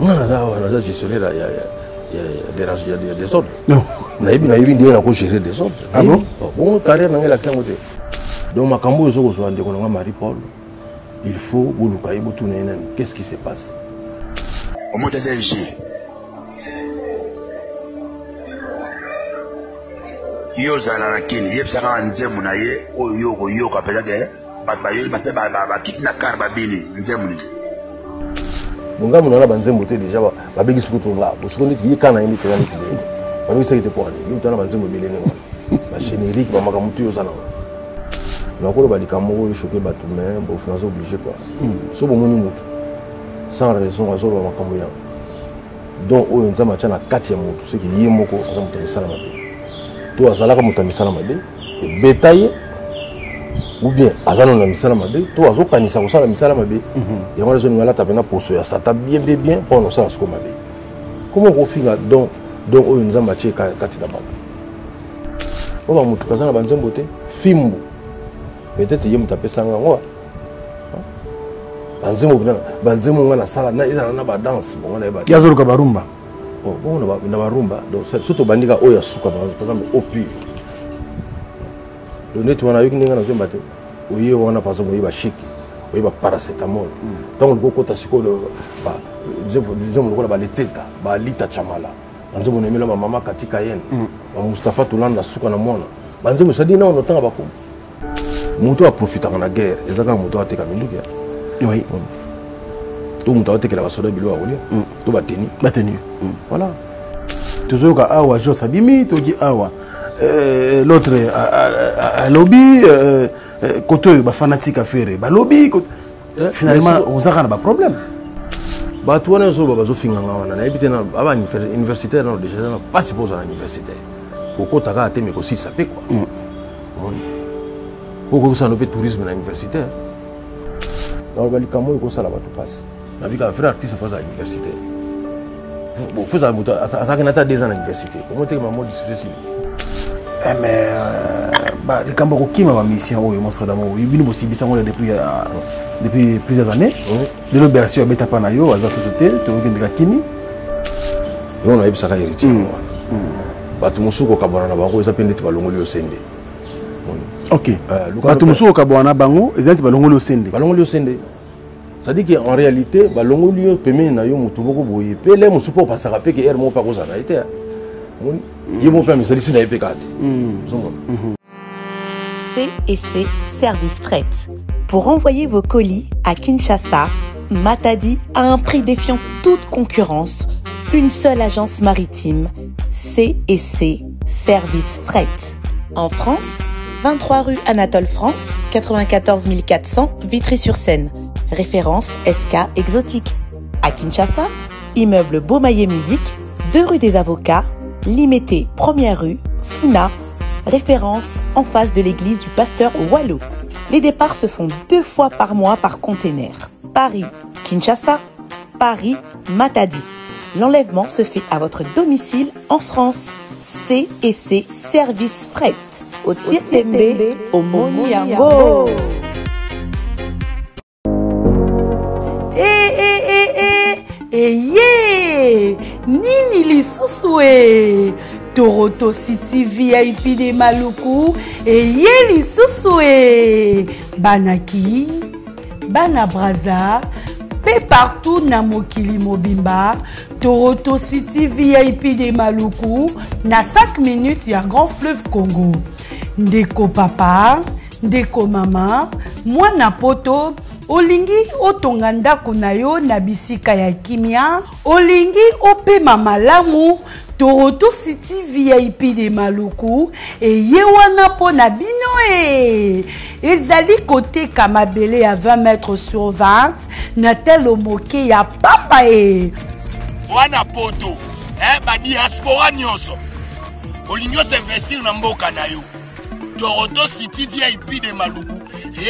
Non, là, gestionnaire, il y a des ordres. Non. Il y a gérer des ordres. Ah bon? Bon, carrière, dans l'accent. Donc, ma cambo, Marie-Paul, il faut qu'est-ce qui se passe? Au moins, c'est un G. Yo zala kini yep saka nzemu na ye oyo ka pesa ke ba kitna karba bini nzemu ni bonga mona ba nzemu te déjà ba begi sukutu nga bosuko nditi yikana indi fera nditi de ba ngi sekete po ani yimtana ba nzemu bele ne ba générique ba maka mutu yo sana na ko ba likambo yo choquer ba tout mais bon finance obligé quoi so bo moni mutu sans raison azo ba makambo ya donc oyo nzama tana kati ya mutu c'est que yemoko azamuta misala mabe to azalaka muta misala mabe e betaye ou bien azana na misala mabe to azokanisa kosala misala mabe yango lezo ngala tapena poso ya sata bien pour no sala sko mabe comment on finga donc oyo nzamba tie kati na bango o ba mutu kazana banzembo te fimbu peut-être yemu tapesa ngwa banzembo ngana sala na izana na ba danse bongo na ba yazolo ka barumba bon na barumba donc surtout bandika oya suka par exemple opi le net wana yuki ninga na zemba te oye wana par exemple oyiba shiki oyiba paracetamol tant ko kota siko ba nzembo lokola ba leteta ba lita chamala nzembo nemela ba mama katika yen ba Mustafa Tulanda suka na mwana banzembo sadi na ono tanga bako mutu a profita na guerre ezaka mutu ateka minduki oui tout mutu atekela ba soda bilo akolia to ba tenu voilà toujours ka awa jo sabimi to di awa l'autre à lobby côté ba fanatique affaire ba lobby finalement on a un problème ba to wana zo ba zo finga ngawana na ebite na aba universitaire na déjà na pas supposé à universitaire koko taka te me ko si ça fait quoi koko ça no pe tourisme na universitaire donc ba likamo ko sala ba to passe na bika frère artiste fa za universitaire bon faut ça muta attaque na ta 2 ans à l'université comment te ma mode difficile mais bah les cambo ko kima ma mission oyo mo soda mo yibini bo sibisa ngole depuis plusieurs années de l'opération beta pana yo aza société to ngindika kini yo na yebisa ka héritier batu musuko kabona na bango eza pendeti balongoli yo sende OK batu musuko kabona bango ezati balongoli yo sende c'est-à-dire qu'en réalité balongoli yo pemeni na yo mutu boko boye pe le musupo pasaka pe ke er mo pa ko zana été yemo pa misali sina epekate C&C Service Fret. Pour envoyer vos colis à Kinshasa, Matadi a un prix défiant toute concurrence. Une seule agence maritime, C&C Service Fret. En France, 23 rue Anatole France, 94 400 Vitry-sur-Seine. Référence SK Exotique. À Kinshasa, immeuble Beaumaillé Musique, 2 rue des Avocats, Limité, 1er rue, Funa. Référence en face de l'église du pasteur Wallo. Les départs se font 2 fois par mois par container. Paris, Kinshasa, Paris, Matadi. L'enlèvement se fait à votre domicile en France. C&C Service Fret. Au Tietembe, au Moniango. Nini lisusu Toronto City VIP de Maluku lisusu Banaki Bana Braza pe partout na mokili mobimba. Toronto City VIP de Maluku na 5 minutes ya Grand Fleuve Congo. Ndeko papa, ndeko mama, mwana poto olingi otonga ndako na yo na bisika ya kimia, olingi opema malamu. Toronto City VIP de Maluku ye wana po na bino ezali kote kamabele ya 20 mètres sur 20 na telo moke ya papa wana poto ba diaspora nyonso olingi investir na mboka na yo. Toronto City VIP de Maluku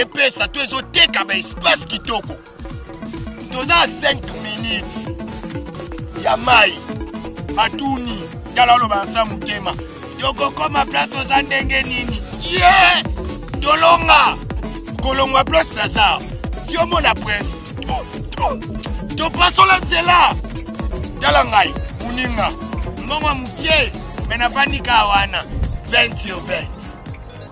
epesa to ezoteka ba espace kitoko toza 5 minutes ya mai Matuni, talalo bansa mutema. Yoko koma place oza ndenge nini? Yeah! Tolonga! Kolongwa place Lazare. Tiomo na presse. To paso la nzela. tala ngai muninga mbongo mukie mena vanika wana 20 sur 20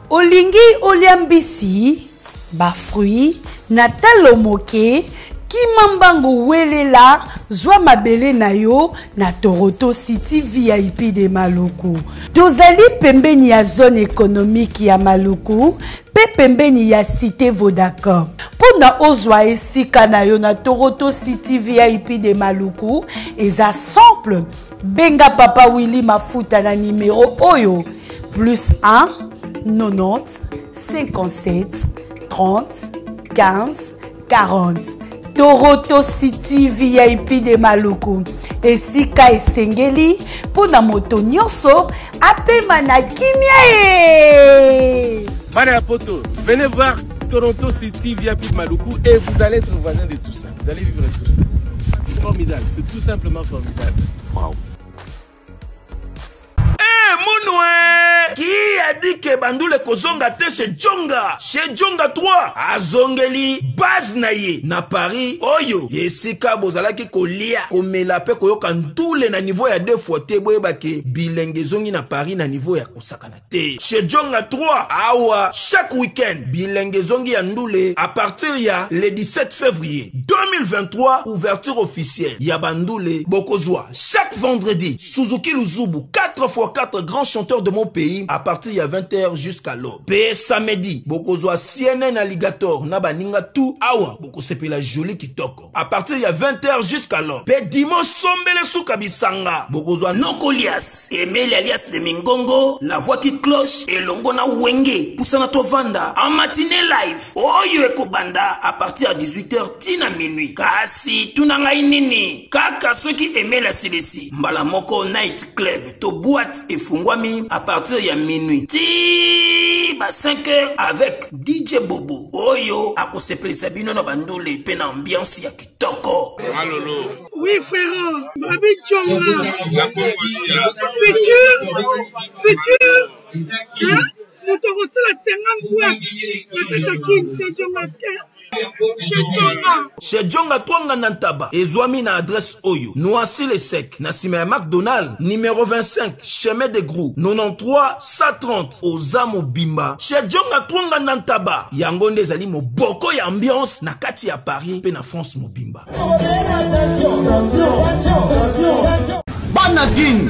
olingi olia mbisi bafruit na talo moke kima mbango welela zwa mabele na yo na Toronto City VIP de Maluku. Tozali pembeni ya zone économique ya Maluku pe pembeni ya cité Vodacom. Pona ozwa esika na yo na Toronto City VIP de Maluku eza simple. Benga Papa Willy Mafuta na numéro oyo +1 90 57 30 15 40. Toronto City VIP de Maluku. Esika esengeli pona moto nyonso apema na kimia e. Bana poto, venez voir Toronto City VIP de Maluku et vous allez être voisin de tout ça. Vous allez vivre tout ça. C'est formidable, c'est tout simplement formidable. Wow. Qui a dit que Bandoule Kozonga te chez Djonga 3 azongeli base na ye na Paris oyo yesika bozalaki kolia komela pe koyoka ndule na niveau ya 2 fois te boyeba ke bilenge zongi na Paris na niveau ya kosakana te chez Djonga 3 awa chaque week-end bilenge zongi ya ndule à partir ya le 17 février 2023 ouverture officielle ya Bandoule Bokozwa chaque vendredi Suzuki Luzubu 4x4 grands chanteurs de mon pays à partir de 20h jusqu'à l'aube. Pe samedi, bokozwa CNN Alligator na baninga tout awa boko sepe la jolie kitoko. À partir de 20h jusqu'à l'aube. Pe dimanche sombele souka bisanga. Bokozwa Nokolias, Emile alias de Mingongo, la voix qui cloche et longo na wenge. Poussana tovanda en matinée live. Oyo eko banda à partir de 18h tina minuit. Kasi tunanga inini. Kaka ceux qui aimaient la CDC. Mbala moko night club to boîte et fungwami à partir de minuit. Ti ba 5h avec DJ Bobo. Oyo akosepelisa bino na Bandoule pe na ambiance ya kitoko. Malolo. Oui frère, Babi Djonga. La Congolia. Futur. Hein? Nous te reçons la 50 boîtes. La Katakin, c'est Djonga. Chez Djonga Twanga Nantaba, Ezwami na adresse Oyo, Noisy le Sec, Nassime McDonald, numéro 25, chemin de Grou, 93 130, Ozamo Bimba. Chez Djonga Twanga Nantaba, Yangonde Zali mo boko ya ambiance, na kati ya Paris, pe na France mo Bimba. Bana Guine,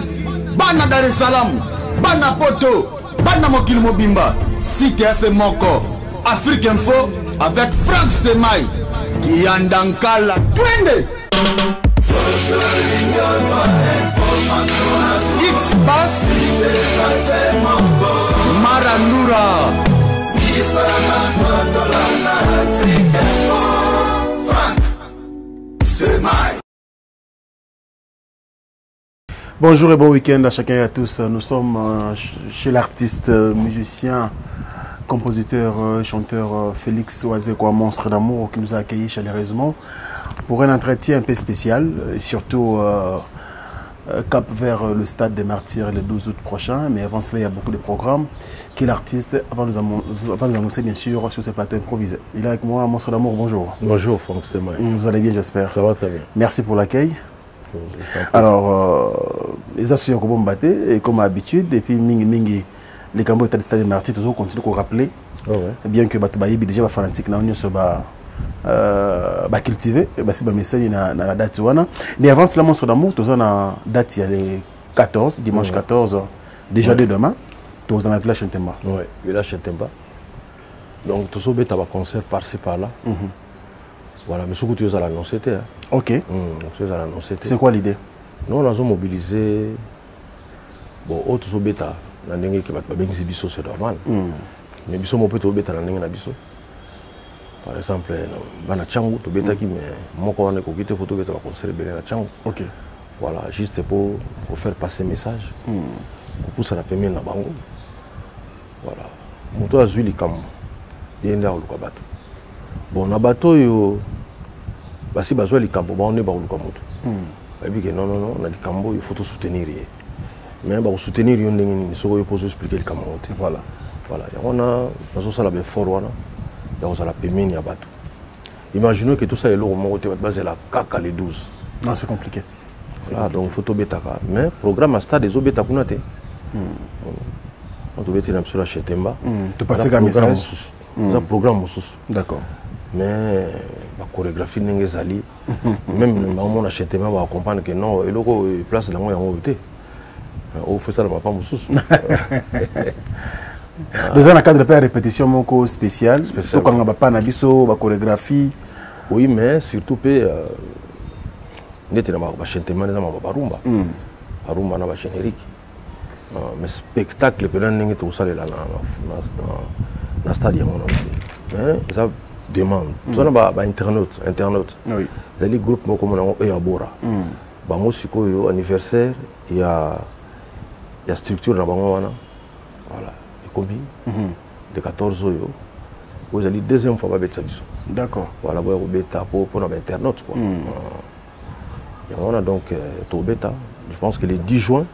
Bana Dar es Salaam, Bana Poto, Bana Mokil Mobimba, Cité FM Moko, Afrique Info, avec Frank Stemai, Kiandankala, Twende. X-Bass, Marandura, Frank Stemai. Bonjour et bon week-end à chacun et à tous. Nous sommes chez l'artiste, musicien, compositeur, chanteur Félix Oazekwa, Monstre d'amour, qui nous a accueillis chaleureusement pour un entretien un peu spécial, et surtout cap vers le stade des Martyrs le 12 août prochain. Mais avant cela, il y a beaucoup de programmes que l'artiste va nous annoncer bien sûr sur ce plateau improvisé. Il est avec moi, Monstre d'amour, bonjour. Bonjour Franck Stemai. Vous allez bien, j'espère. Ça va très bien. Merci pour l'accueil. Alors, les associations que vous me et comme d'habitude, et puis mingi les Cambodgiens état de stade des Martyrs, toujours continuent à rappeler, bien que Batubaïbi déjà va fanatique, na on se va cultiver, c'est un message na la date wana. Mais avant cela, Monstre d'amour, tous on a date il y a les 14, dimanche 14, déjà dès demain, tous on a Village Chentemba. Oui, Village Chentemba. Donc tous on a un concert par-ci par-là. Voilà, mais ce que tu as annoncé, ok. C'est quoi l'idée? Nous, on a mobilisé. Bon, autres sont bêta. C'est normal. Mais biso mo peut bêta na biso. Par exemple, bana changu to bêta qui mais moko wana ko kite photo bêta ko célébrer na changu. Ok. Voilà, juste pour faire passer message. Pour ça la première na bango. Voilà. Moto azui likambo. Yenda oluka bato. Bon, na bato yo basi bazwa likambo ba on est ba oluka moto. Et puis que non, on a likambo, il faut tout soutenir. Mais pour soutenir, il faut expliquer le likambo. Voilà. Voilà. On a un fort, on a la pémine, il y a bateau. Imaginez que tout ça est là au moment où tu vas baser la caca les 12. Non, c'est compliqué. Voilà, donc photo betaka. Mais programme à stade des obéta kuna te. On devait être sur la Chetemba. Tu passes comme message. Un programme D'accord. Mais la chorégraphie n'est pas allée. Même le moment où on a Chetemba, on va comprendre que non, il y a une place dans le monde. On fait ça dans ma femme sous. Dans le cadre de la répétition spéciale, quand on n'a pas la chorégraphie. Oui, mais surtout, nous avons un Chetemba, nous avons un barumba. Barumba, nous avons un générique. Mais spectacle, nous avons un salle dans le stade. Mais ça demande. Nous avons un internaute. Il y a des groupes comme on a Bora. Bango anniversaire, il y a structure dans Bango. Voilà. Les combines de 14 ans. Vous allez deuxième fois avec ça. D'accord. Voilà, vous avez pour l'internaute. On a donc tout bêta. Je pense que le 10 juin,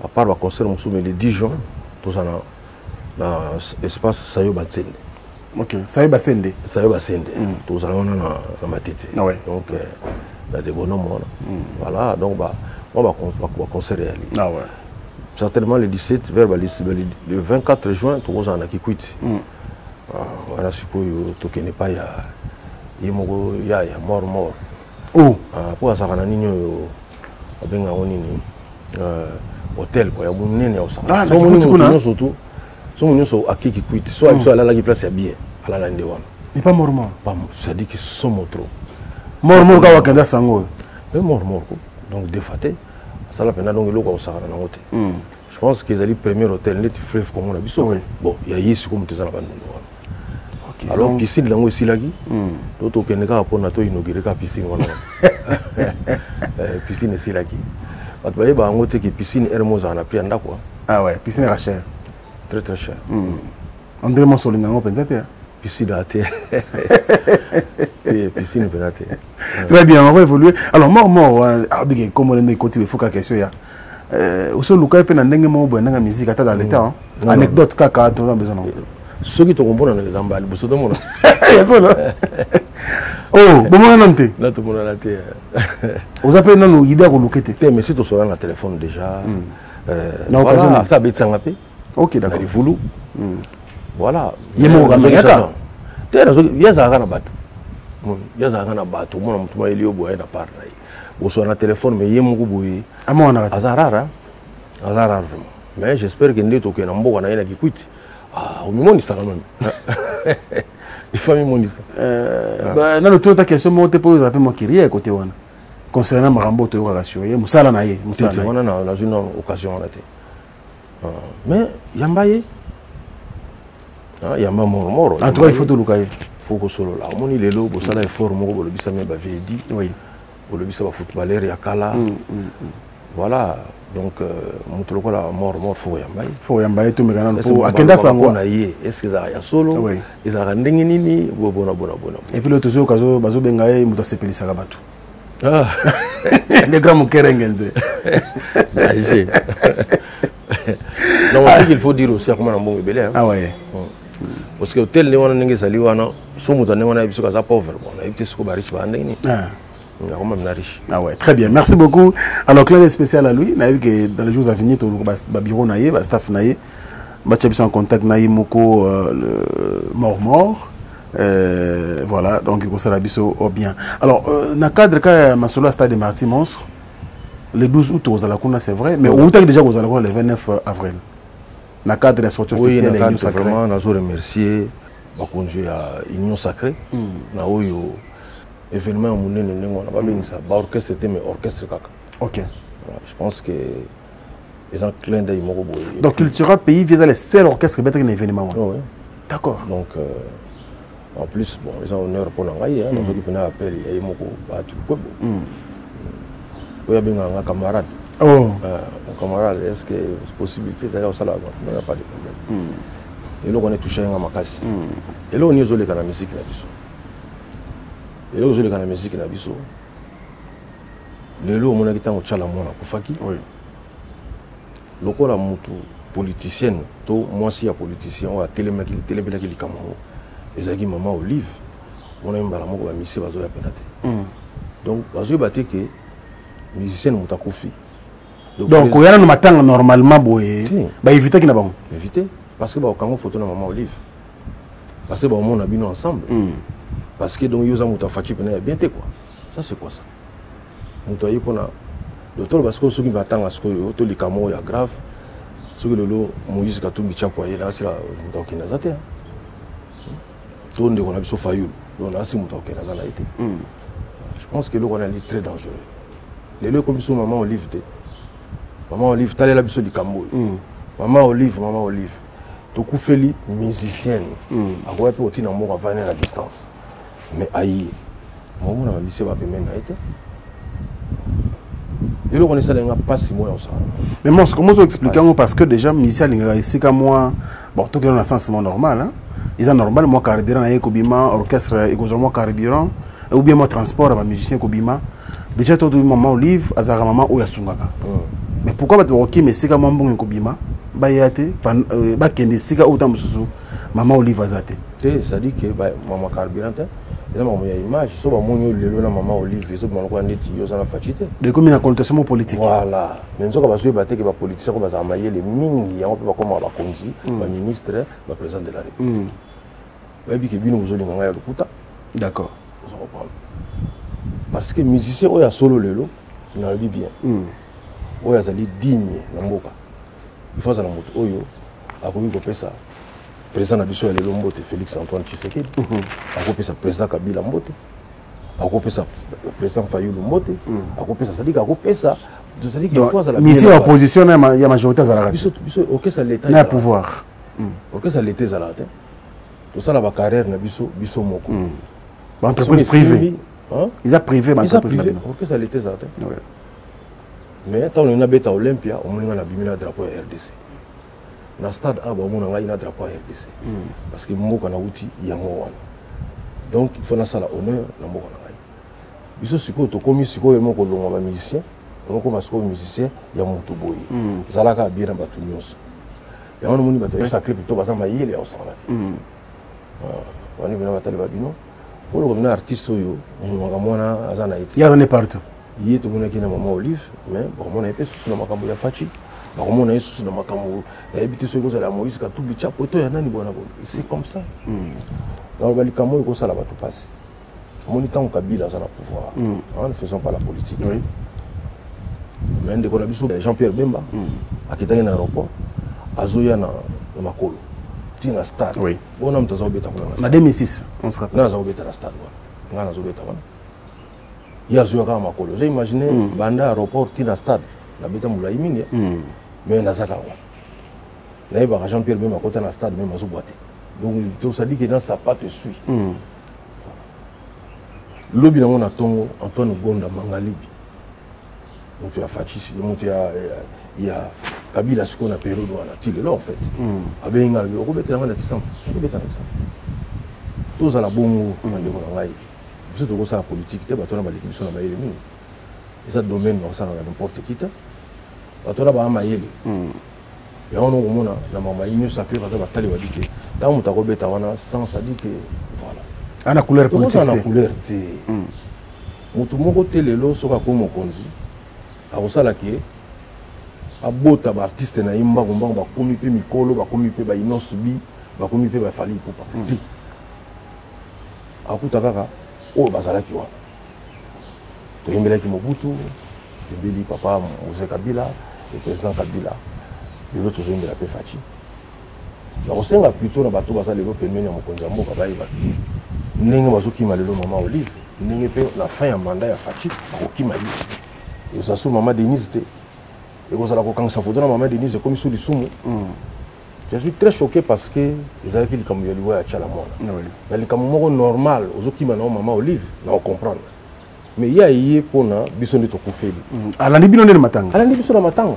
à part le concert, mais le 10 juin, tout ça dans l'espace Sayo Batsende. Ok, Sayo Batsende. Sayo Batsende. Tout ça, on a dans ma tête. Donc, il y a des bons noms. Voilà, donc, on va concert réaliser. Ah ouais. Certainement le 17, vers le 24 juin, tout ça, on a qui quitte. Voilà, ce que tu connais pas, il y a mort. Oh. Pour ça, on a un hôtel, il y a un nez au salon. Ah, surtout, si on est à qui quitte, soit à la place, il y a bien, à la lande. Il n'est pas mort. C'est-à-dire qu'ils sont trop. Mort, quand on sango. Mais mort. Donc, défaté. Ça, la peine, donc, il y a un Sahara. Je pense qu'ils allaient premier hôtel, les fleuves comme on a vu. Bon, il y a ici comme tu as dit. Alors, piscine, là, aussi, là, d'autres qui n'ont pas inauguré la piscine. Piscine, c'est là. Tu vois, que piscine Hermosa, on a pris un d'accord. Ah ouais, piscine est cher. Très, très cher. On dirait mon soleil, on pense à piscine à terre. Piscine à terre. Très bien, on va évoluer. Alors, comme on a continué, il faut qu'à question. Aussi, le cas est dans la musique, dans l'état. Anecdote, caca, tu as besoin. Ceux qui te comprennent, les emballes, vous savez, oh, bon, non, tu là, tout le monde a la terre. Vous appelez non, idée ou loquette. Mais si tu seras dans le téléphone déjà, voilà, ça va être sans appel. Ok, d'accord. Il voulou. Voilà. Il y a mon gars, il y a ça. Il y a ça à battre. Il y a ça à battre. Moi, il y a un part. Vous serez dans le téléphone, mais il y a un peu de Azarara. Mais j'espère que nous sommes en train de faire des ah, au moment ça quand même. Il faut me ça. Dans le tour de ta question, moi, tu peux vous appeler moi qui à côté. Concernant Marambo, tu vas rassurer. Moussala naïe. On a dans une occasion. Mais Yambaye. Yamba mort. En tout cas, il faut tout le cas. Il faut que solo là. On est les lots, ça là est fort, moi, le bisa me bavait dit. Oui. Le bisa va footballeur, Yakala. Voilà. Donc, mon la mort, faut Yambaye, tout me gagne pour Akenda Sango. Est-ce qu'ils ont solo? Oui. Ils ont rendu nini, bon. Et puis le toujours, Kazo, Bazo Bengaye, Mouta Sepeli Sagabatou. Ah, les grands Moukerengenze. Non, ce qu'il faut dire aussi à comment on est belé. Ah ouais. Parce que tel les gens qui sali wana, somme de on a vu que pauvre, on a vu ce que bariche va andeni. Ah ouais, très bien, merci beaucoup. Alors, clin spécial à lui, on a vu que dans les jours à venir, le bureau naïe, le staff naïe, on en contact naïe Moko mort. Voilà, donc il s'est biso au bien. Alors, dans le cadre de ma solo à Stade de Marty Monstre, le 12 août, vous allez c'est vrai, mais on a déjà vous allez le 29 avril. Dans le cadre de la sortie officielle de l'Union Sacrée. Vraiment, nous remercier l'Union Sacrée. Événement on n'a pas bien ça. Orchestre c'était mais orchestre caca. Ok. Je pense que les gens clin d'œil m'ont donc Cultura Pays via le seul orchestre qui est un événement. Oui. D'accord. Donc en plus bon les gens honneur pour l'engager hein donc ils venaient appeler il y a moko battu quoi. Oui bien un camarade. Oh. Mon camarade est-ce que possibilité ça là ça là non il n'y a pas de problème. Et là on est touché à ma casse. Et là on est isolé dans la musique là dessus. Et là, je la musique na biso. Le lot mon akita ochala mona kufaki. Oui. Lokola mutu politicienne to moi si ya politicien wa télémaki ki likamamo. Ezaki maman Olive. On a mbala moko ba misi bazo ya penate. Donc bazo baté que musicien moto akufi. Donc il y a un matin normalement boye bah éviter qu'il n'a pas éviter parce que bah quand on photo na maman Olive parce que bah on a bien ensemble parce que donc yoza moto fachi pena bien te quoi ça c'est quoi ça moto yi pona docteur parce que ceux qui m'attendent à ce que to likamo ya grave ce que le lot Moïse Katumbi chakwa là c'est la moto qui n'a zate tout on a biso fayul on a si moto qui n'a zana été je pense que le on est très dangereux les lieux comme sur maman Olive maman Olive t'allais la biso likambo maman Olive tokufeli musicienne akoya pe otina moko avane à la distance mais aïe mon na lycée va même na été et le connaissait nga passe moi on ça mais moi comment vous expliquer parce que déjà musicien linga c'est comme moi bon tout dans un sens normal hein ils ont normal moi carburant na ekobima orchestre également carburant ou bien moi transport ba musicien kobima déjà tout maman Olive azara maman oya sungaka mais pourquoi tu ok mais c'est comme bon kobima ba yate ba kende sika autant mususu maman Olive azate ça dit que maman carburant et là maman image so ba monyo lelo na maman Olive so ba ko ndeti yo ça na fachité de comme une connotation politique voilà mais nzo ka ba so baté que ba politicien ko ba za maye les mingi ya ko ba ko ba konzi ba ministre ba président de la République ba bi ke bino zo linga ya lukuta d'accord ça reprend parce que musicien oya solo lelo na bi bien oya zali digne na mboka il faut ça na moto oyo akoyi ko pesa président na biso ya lelo mbote Félix Antoine Tshisekedi akopesa président Kabila mbote akopesa président Fayulu mbote akopesa sadika akopesa sadika il faut ça la mission opposition ya majorité za la biso OK ça l'état na pouvoir OK ça l'état za la tête tout ça la ba carrière na biso moko entreprise privée ils a privé OK ça l'état za la tête mais tant on a beta Olympia on a na bimina drapeau RDC na stade a ba mona ngai na drapeau RDC parce que moko na uti ya mo donc il faut na sala honneur na moko na ngai biso siko to komi siko yemo ko longa ba musicien moko masiko musicien ya moto boyi zalaka bien na batu nyonso ya on moni bata sacré plutôt basa mayele ya osanati wani bina batali ba bino pour le artiste oyo mwanga mwana azana iti ya on est partout il est mona kina maman Olive mais bon mona epé sous na makambo ya fachi on a sous na makambo ya ebité so ko la Moïse Katumbi chapoto ya nani bona bona c'est comme ça alors balikamo ko sala batu passe moni tant Kabila ça na pouvoir ne faisons pas la politique oui mais ndeko na biso Jean-Pierre Bemba akitanga na aéroport azoya na makolo tina stade oui bona mtazo beta kuna na 2006 on se rappelle na zo beta na stade ngana zo beta wana ya zo ka makolo j'ai imaginé banda aéroport tina stade na beta mulai mingi mais nazaka wa na yeba Jean-Pierre Bemba kota na stade même azo boiter donc tout ça dit que dans sa patte suit lobi na mona tongo Antoine Gonda Mangalibi donc tu as Fachi donc tu a Kabila siko na période wana tile là en fait abenga le robeta na tisam robeta na tisam tout ça la bongo ndeko na ngai vous êtes ko politique te bato na baliki biso na bayele mingi ça domaine dans ça n'importe qui ta bato na ba mayele et on mona na mama inyo sacré bato ba tali wadike ta muta ko beta wana sans ça dit que voilà ana couleur politique ana couleur te mutu moko telelo soka ko mokonzi akosala ke abota ba artiste na imba komba ba komi pe mikolo ba komi pe ba inosubi ba komi pe ba fali pupa akuta kaka o bazalaki wa to yimbelaki Mobutu ebeli papa Mose Kabila le président Kabila et l'autre zombie la pe Fachi na kosenga plutôt na bato bazali lo pemeni ya mokonzi mboka bayi ba ndenge bazokima lelo maman Olive ndenge pe la fin ya mandat ya Fachi akokima li et ça sous maman Denise te et vous allez quand ça photo na maman Denise comme sous lisumu je suis très choqué parce que les avec les camouflage ouais à Chalamona mais les camouflage normal ozokima na maman Olive na comprendre mais il y a yé pona biso ndito kufeli alandi bino ndene matanga alandi biso na matanga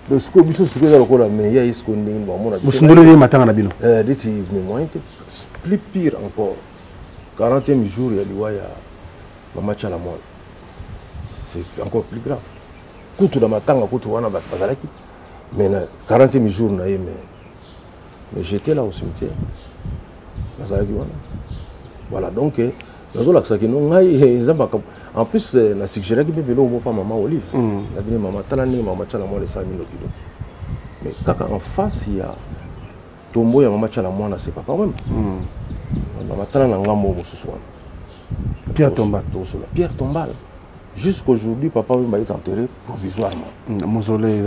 donc ce que biso ce que za lokola mais il y a ce qu'on ndenge ba mona biso ndole matanga na bino diti mais moi plus pire encore 40e jour ya liwa ya maman Chalamona c'est encore plus grave kutu na matanga kutu wana bazalaki mais na 40e jour na ye mais j'étais là au cimetière bazalaki wana voilà donc nazolakisaki no ngai eza en plus na suggéraki mpe velo omopa mama Olive nabine mama tala ndenge mama Tchala mwana esala mino kidoki mais kaka en face ya tombo ya mama Tchala mwana c'est papa même mama tala na ngambo mosusu wana Pierre Tombal jusqu'aujourd'hui papa même va être enterré provisoirement mausolée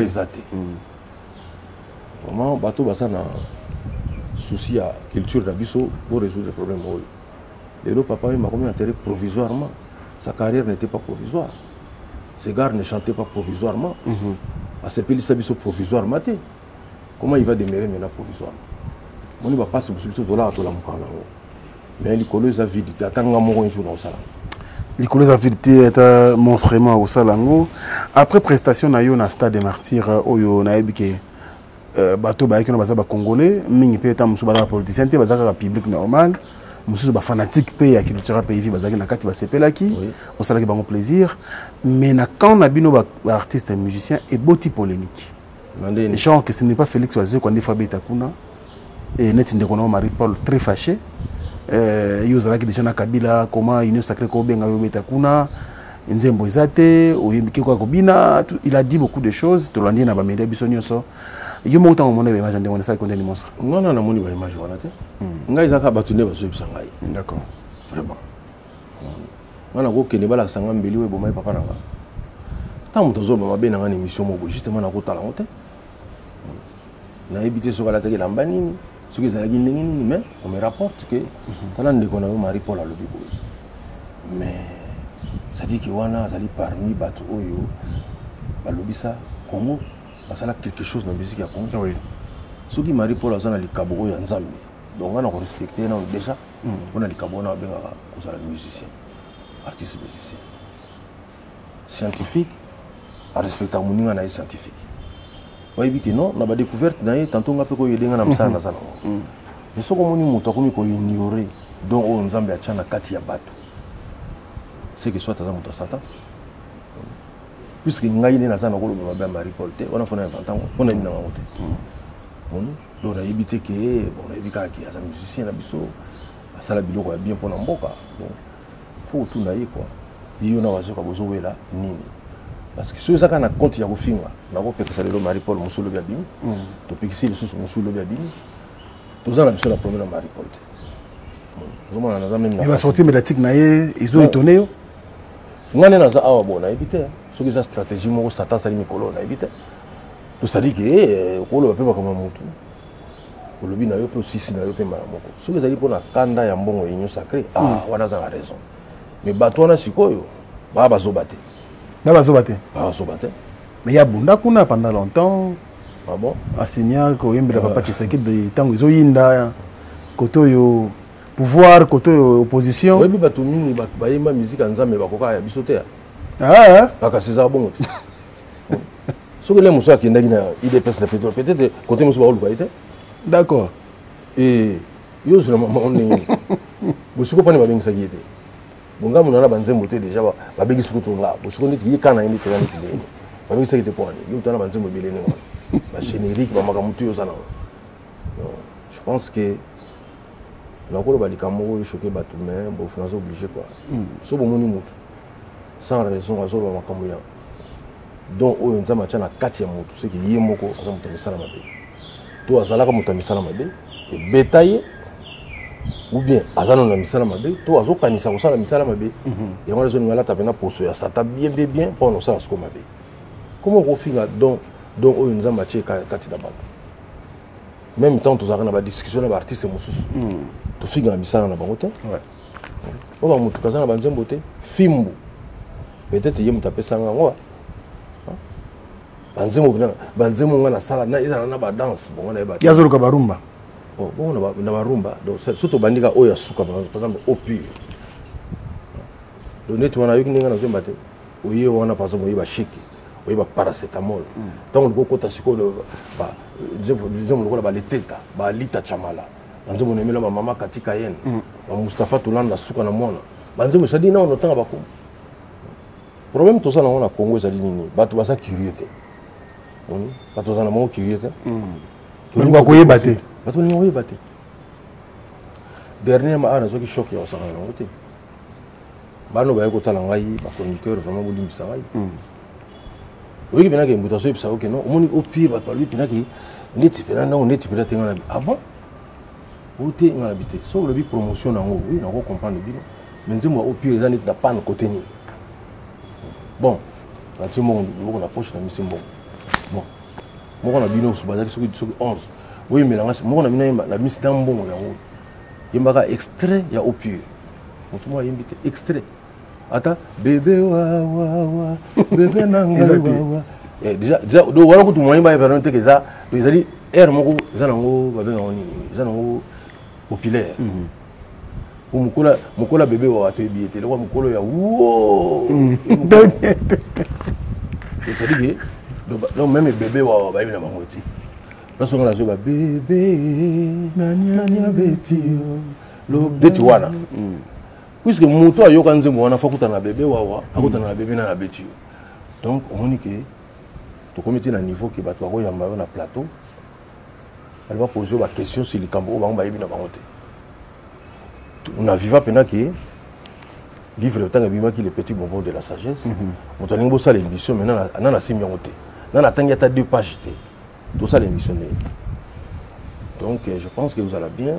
exacté vraiment bateau basa na souci à culture na biso pour résoudre le problème oyo lelo papa m'a commis enterré provisoirement sa carrière n'était pas provisoire ses gars ne chantaient pas provisoirement à ce pays ça biso provisoirement comment il va demeurer maintenant provisoirement on va passer sur tout là to la mukala mais likolo eza vide atanga moko un jour na osala likolo eza vide est monstrueusement au salango après prestation na yo na stade des martyrs oyo na ebike bato bayaki na baza ba congolais mingi pe ta musu bala politicien te baza ka public normal musu ba fanatique pe ya culture pays bazaki na kati ba sepelaki on salaki bango plaisir mais na quand na bino ba artiste musicien et boti polémique les gens que ce n'est pas Félix Oazé quand des fois beta kuna et net ndeko na Marie Paul très fâché yo zalaki déjà na Kabila comment union sacrée ko benga yo beta kuna nzembo ezate oyembiki kwa kobina il a dit beaucoup de choses to landi na ba média biso nyonso yo monta au monde image ndenge on ça qu'on des monstres non na moni ba image wana te ngai zaka batunde ba zoebisa ngai d'accord vraiment wana ko kene bala sanga mbeli we bomai papa nanga ta muto zo mama bena ngani émission moko justement na ko tala ngote na ebité so kala teke lambani ce que zalaki ndenge nini mais on me rapporte que tala ndeko na yo Marie Paul a lobi boy mais ça dit que wana zali parmi bato oyo balobisa Congo basala quelque chose dans la musique à Congo. Oui. Ce qui Marie Paul azana likabo ya nzambe. Donc on a respecté non déjà. On a likabo na benga ko sala musicien. Artiste musicien. Scientifique a respecté moninga na scientifique. Oui bi que non, na ba découverte na tantôt nga fe ko yedenga na msala na sala. Mais ce ko moni muto ko mi ko ignorer donc o nzambe achana kati ya bato. C'est que soit ta muto satan. Puisque ngai ne nazana ko loba ba Marie Paul te on a fona inventango on a mina ngote donc na éviter que bon na éviter que as musicien na biso asala biloko ya bien pour na mboka bon faut tout na quoi yo na wazo ka bozo wela nini parce que ceux ça kana compte ya ko finga na ko peka salelo Marie Paul musolo bia bini to pekisi le sous musolo bia bini to za na biso la première Marie Paul te zoma na zamem na il va sortir médiatique na ye ils ont étonné yo ngane na za awa bona éviter ce qui est stratégie moko satan sali mikolo na éviter to sali que ko lo pe ba kama mutu ko lobi na yo pe sisi na yo pe mara moko ce qui zali pona kanda ya mbongo yenyo sacré wana za raison mais bato wana sikoyo ba bazobate mais ya bunda kuna pendant longtemps ah bon a signal ko yembela papa Tshisekedi de tango zo yinda koto yo pouvoir côté opposition oui bato mingi ba yemba musique nzambe bakoka ya bisote kaka César bongo ti ce que les muso akindaki na IDPS la pétrole peut-être côté muso ba oluka ite d'accord et yo sur le moment on est bosiko pani ba bengisa ki ite bonga munana banzembo te déjà ba bengisa ko tonga bosiko nditi yikana indi tena nditi deni ba bengisa ki te poni yo tana banzembo belene ngona ba générique ba maka mutu yo sana je pense que nakolo balikambo oyo choqué bato mais bon finalement obligé quoi so bomoni mutu sans raison azoba makambo ya donc oyo nzambe atia na kati ya mutu c'est que ye moko aza mutu misala mabe to azalaka mutu misala mabe ebeta ye ou bien azana na misala mabe to azokanisa kosala misala mabe yango lezo ningala tapena poso ya sata bien pour nosala siko mabe comment okofinga donc oyo nzambe atie kati na bato même temps tozalaka na badiscussion na baartiste mosusu tofinga na misala na bango te oyo bamutu kaza na banzembo te fimbu peut-être ye mutu apesanga yango banzembo nga na sala na ezala na badanse bongo na ye bato yazoluka barumba bongo na barumba donc surtout bandika oyo asuka par exemple opure donc neti wana yoki ndenge nazwemba te oye wana par exemple oye basheke oye baparacetamol ntango likokota sikoyo nzembo lokola baleteta balita chamala banzembo na emela bamama katika yene bamustafa tolanda suka na mwana banzembo esali nao notanga bakoma problème toza nango na Congo ezali nini bato baza curieux te bato baza na bango curieux te balinga koyeba te bato balinga koyeba te dernièrement nazwaki choc ya kosangana nango te bano baye kotala ngai bachroniqueur vraiment bolimbisa ngai oyoki mpena ke mbuta so yebisa oke non omoni au pire bato balobi mpena ke neti mpena ndongo neti mpena te nga na bi ah bon oyo te nga na bi te soki olobi promotion nango oui nako comprendre bino mais nzembo au pire eza neti na pane kote nini bon natie moko na poche na misi mbongo bon moko na bino bazali soki 11 oyemelanga moko na bino na misi na mbongo yango yembaka extrait ya au pire motu moko ayembi te extrait ata bebe wawawa bebe nangai wawa déjà do wana kutu moyen ba perdre te que ça ezali air moko eza nango babenga nini eza nango populaire mokola bebe wawa to ebi ete lokwa mokolo ya wo c'est-à-dire que donc même bébé wawa bayebi na bango te nasonga na zo ba bebe nani abetio lo deti wana puisque moto ayoka nzembo wana fakutana na bebe wawa akutana na bebe na betio donc omoni ke tokomi te na niveau ke bato bakoyamba yo na plateau bali bapose ba question sur likambo oyo bango bayebi na bango te na viva mpena ke livre ntango ebimaki le petit bonbon de la sagesse moto alingi bosala émission mais nana asimbi yango te nana atangi ata 2 pages te tosala émission ne donc je pense que vous allez bien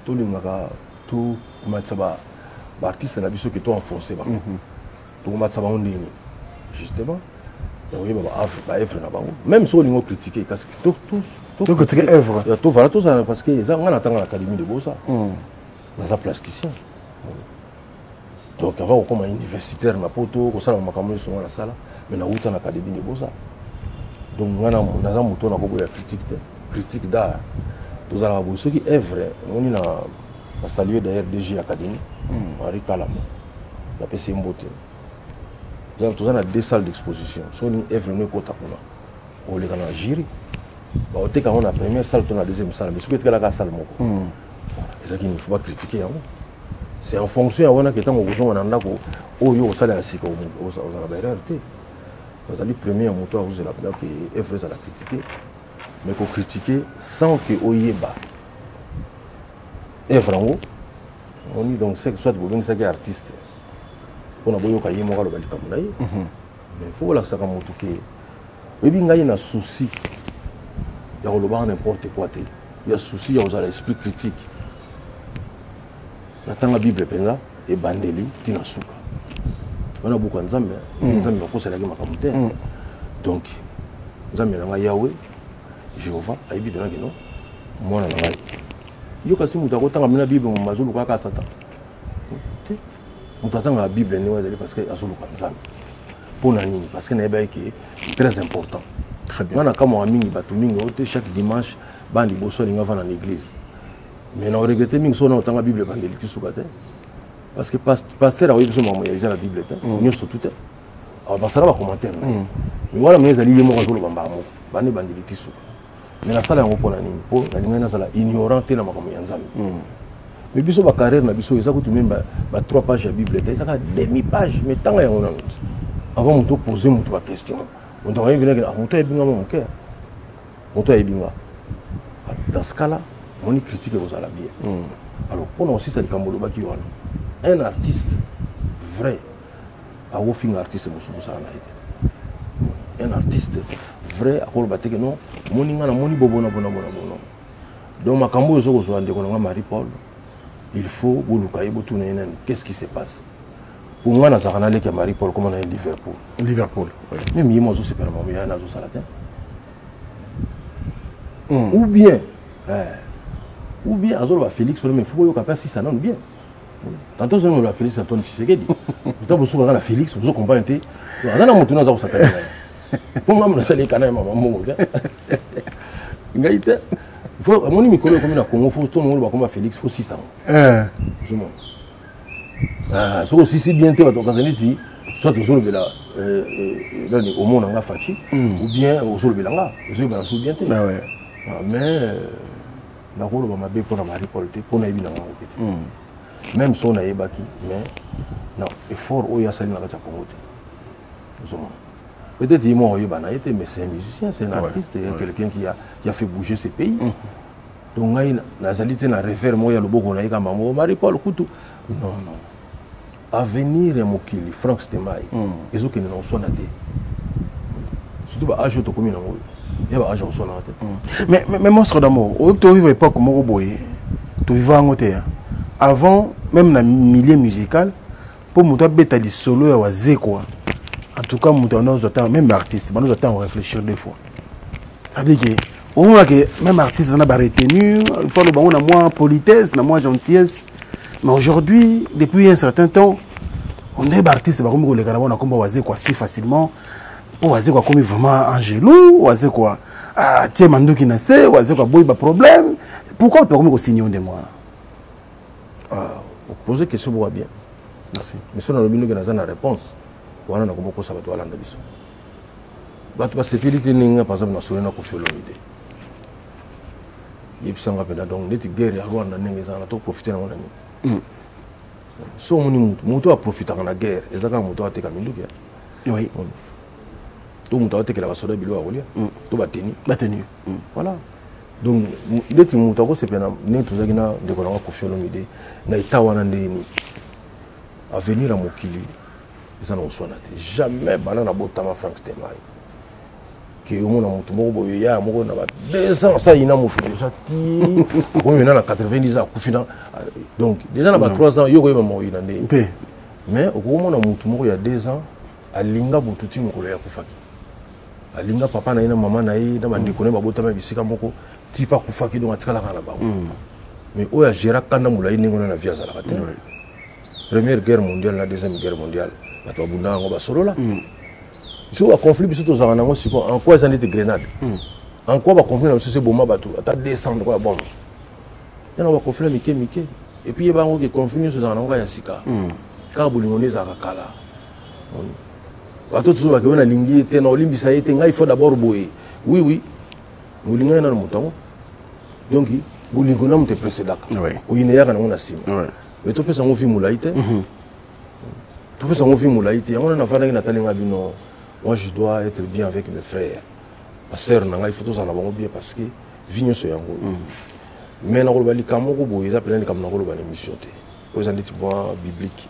tolingaka to matisa baartiste na biso ke to enfoncé bango tokomatisa bango ndeni justement oyeba baevre na bango même so olingi ocritique kasi tocritique œuvre tovala tozala parce que eza nga natanga na académie de bosa naza plasticien donc avant kokoma universitaire na poto kosala makambo nyonso nga nasala mais nauta na académie de bosa donc nga naza moto na koboya critique d'art tozalaka boye soki œuvre moni na saluer d'ailleurs DG académie Henri Kalama napesi ye mbote toza na 2 salles d'exposition so olingi œuvre no ekota kuna oleka na jury baoteka yango na première salle to na deuxième salle mais soki etikalaka salle moko ezalaki il faut bacritique yango c'est en fonction ya wana ke ntango okozonga na ndako oyo osala ya sika ozala baerreur te bazali premier ya moto akozela mpena ke œuvre ezala critiqué mais kocritique sans ke oyeba œuvre yango oni donc c'est que soit bobengisaki artiste mpona boyoka ye moko aloba likambo na ye mais fo bolakisaka motu ke oyebi ngai na souci ya kolobaka n'importe quoi te ya souci ya kozala esprit critique natanga bible mpenza ebandeli ntina suka wana buka nzambe nzambe bakosalaki makambo te donc nzambe na ngai yawe jehova ayebi donaki no mwana na ngai yo kasi moto akotanga mina bible mo azoluka kaka satan te moto atangaka bible ndenge ezali parce que azoluka nzambe mpona nini parce que nayebaki ke très important nga na kamwaka mingi bato mingi oyo te chaque dimanche bana liboso alingi avanda na église mais na oregrete mingi so na otanga bible ebandeli ti suka te parce que paster akoyi biso makambo eza na bible te nyonso tu te basala bacommentaire na ye mais wana mene ezali ye moko azoloba mbaka moko bana ebandeli ti suka mais nasala yango mpona nini mpo nalingai nazala ignorant te na makambo ya nzambe mais biso bacarrière na biso eza kutu meme ba 3 pages ya bible te ezaka demi page mais ntanga yango nano ti avant moto opose moto baquestion moto ayebinaki moto ayebinga mo moke moto ayebinga dans ce cas là moni critique ekozala bien alors mpona osisa likambo olobaki wana un artiste vrai akofinga artiste mosusu osala na ye te un artiste vrai akoloba teke non moni nga namoni bobona bona donc makambo oyo sokozwa ndeko na nga Marie Paul il faut boluka ye botuna ye nani qu'est-ce qui se passe pour nga nazalaka naleki ya Marie Paul koma na ye Liverpool même ye mo azosepela mamo ya na azosala te ou bien azoloba Félix Solomon il faut boyoka mpe asisa nano bien tantôt ozoloba Félix Antoine Tshisekedi ota bosukaka na Félix ozokomprane te aza na motu no aza kosatana na ye mpo nga monasala ekana ya mama mbongo te ngai te amoni mikolo ekomi na Congo fo tonongolo bakoma Félix fo sisango ozomona soki osisi bien te bato bakanza neti soit ozolobela nani omona nga faci ou bien ozolobela nga ozoyebana so bien te mais nakoloba mabe mpona Marie Paul te mpo nayebi na ngango pe te même so nayebaki mais non effort oyo asali na kati ya Congo te ozomona peut-être ye moko oyebana ye te mais c'est un musicien c'est un artiste quelqu'un qui a fait bouger ce pays donc ngai nazali te na revers moko ya loboko na ye kamba mo Marie Paul kutu non avenir ya mokili Frank Stemai ezokende na oswana te surtout baage oyo tokomi nango ya baage oswanaka te mais monstre d'amour oyo tovivre époque moko boye toviva yango te avant même na milieu musical mpo moto abeta lisolo ya wazekwa en tout cas moto anozwa temps même artiste banozwa temps réfléchir deux fois c'est-à-dire que on que même artiste on a retenu il faut le bango na moins politesse na moins gentillesse mais aujourd'hui depuis un certain temps on est artiste ba comme le carabon na komba waze quoi si facilement on waze quoi comme vraiment angelo waze quoi ah tie manduki na se waze quoi boy ba problème pourquoi tu comme signer de moi poser question pour bien merci mais ça na lobino que na za réponse wana na komba ko sabato wala ndabiso bato ba sécurité ninga par exemple na solo na ko fiolo ide yebisanga pena donc neti guerre ya Rwanda ndenge ezana to profiter na ngona ni so moni mutu a profiter na guerre ezaka mutu ateka minduki oui to mutu atekela basoda bilo akolia to bateni voilà donc neti mutu ako sepena netu zaki na ndeko na ko fiolo ide na itawana ndeni avenir à mokili ezana oswana te jamais bana na botama Frank Stemai que au monde a monté il y a 2 ans ça il a monté déjà ti on est dans 90 ans donc déjà là 3 ans il y a même il en mais au moment a monté il y a 2 ans a linga botuti mokolo ya kufaki a linga papa na ina maman na ye na bandekone babotama bisika moko ti pa kufaki donc atikala kana bango mais oya gera kanda mulai ningo na via za la bataille première guerre mondiale la deuxième guerre mondiale bato bunda ngo basolola sur un conflit biso to zanga ngo siko en quoi ça n'était grenade en quoi ba conflit na c'est bomba bato ata descendre quoi bombe yana ba conflit mike et puis ba ngo ke conflit sur zanga ngo ya sika ka bolingo ne zaka kala bato tso ba ke na lingi te na olimbisa yete ngai il faut d'abord boyer oui bolingo na mutango donc bolingo na mte précédent oui ne ya kana ngona sima mais to pesa ngo fi mulaite to pesa ngo fi mulaite ngona na fana na talinga bino. Moi, je dois être bien avec mes frères. Ma sœur, il faut tous en avoir bien parce que vigno c'est un gros. Mais dans le Kamoko, ils appellent comme dans le émission. Ils ont dit biblique.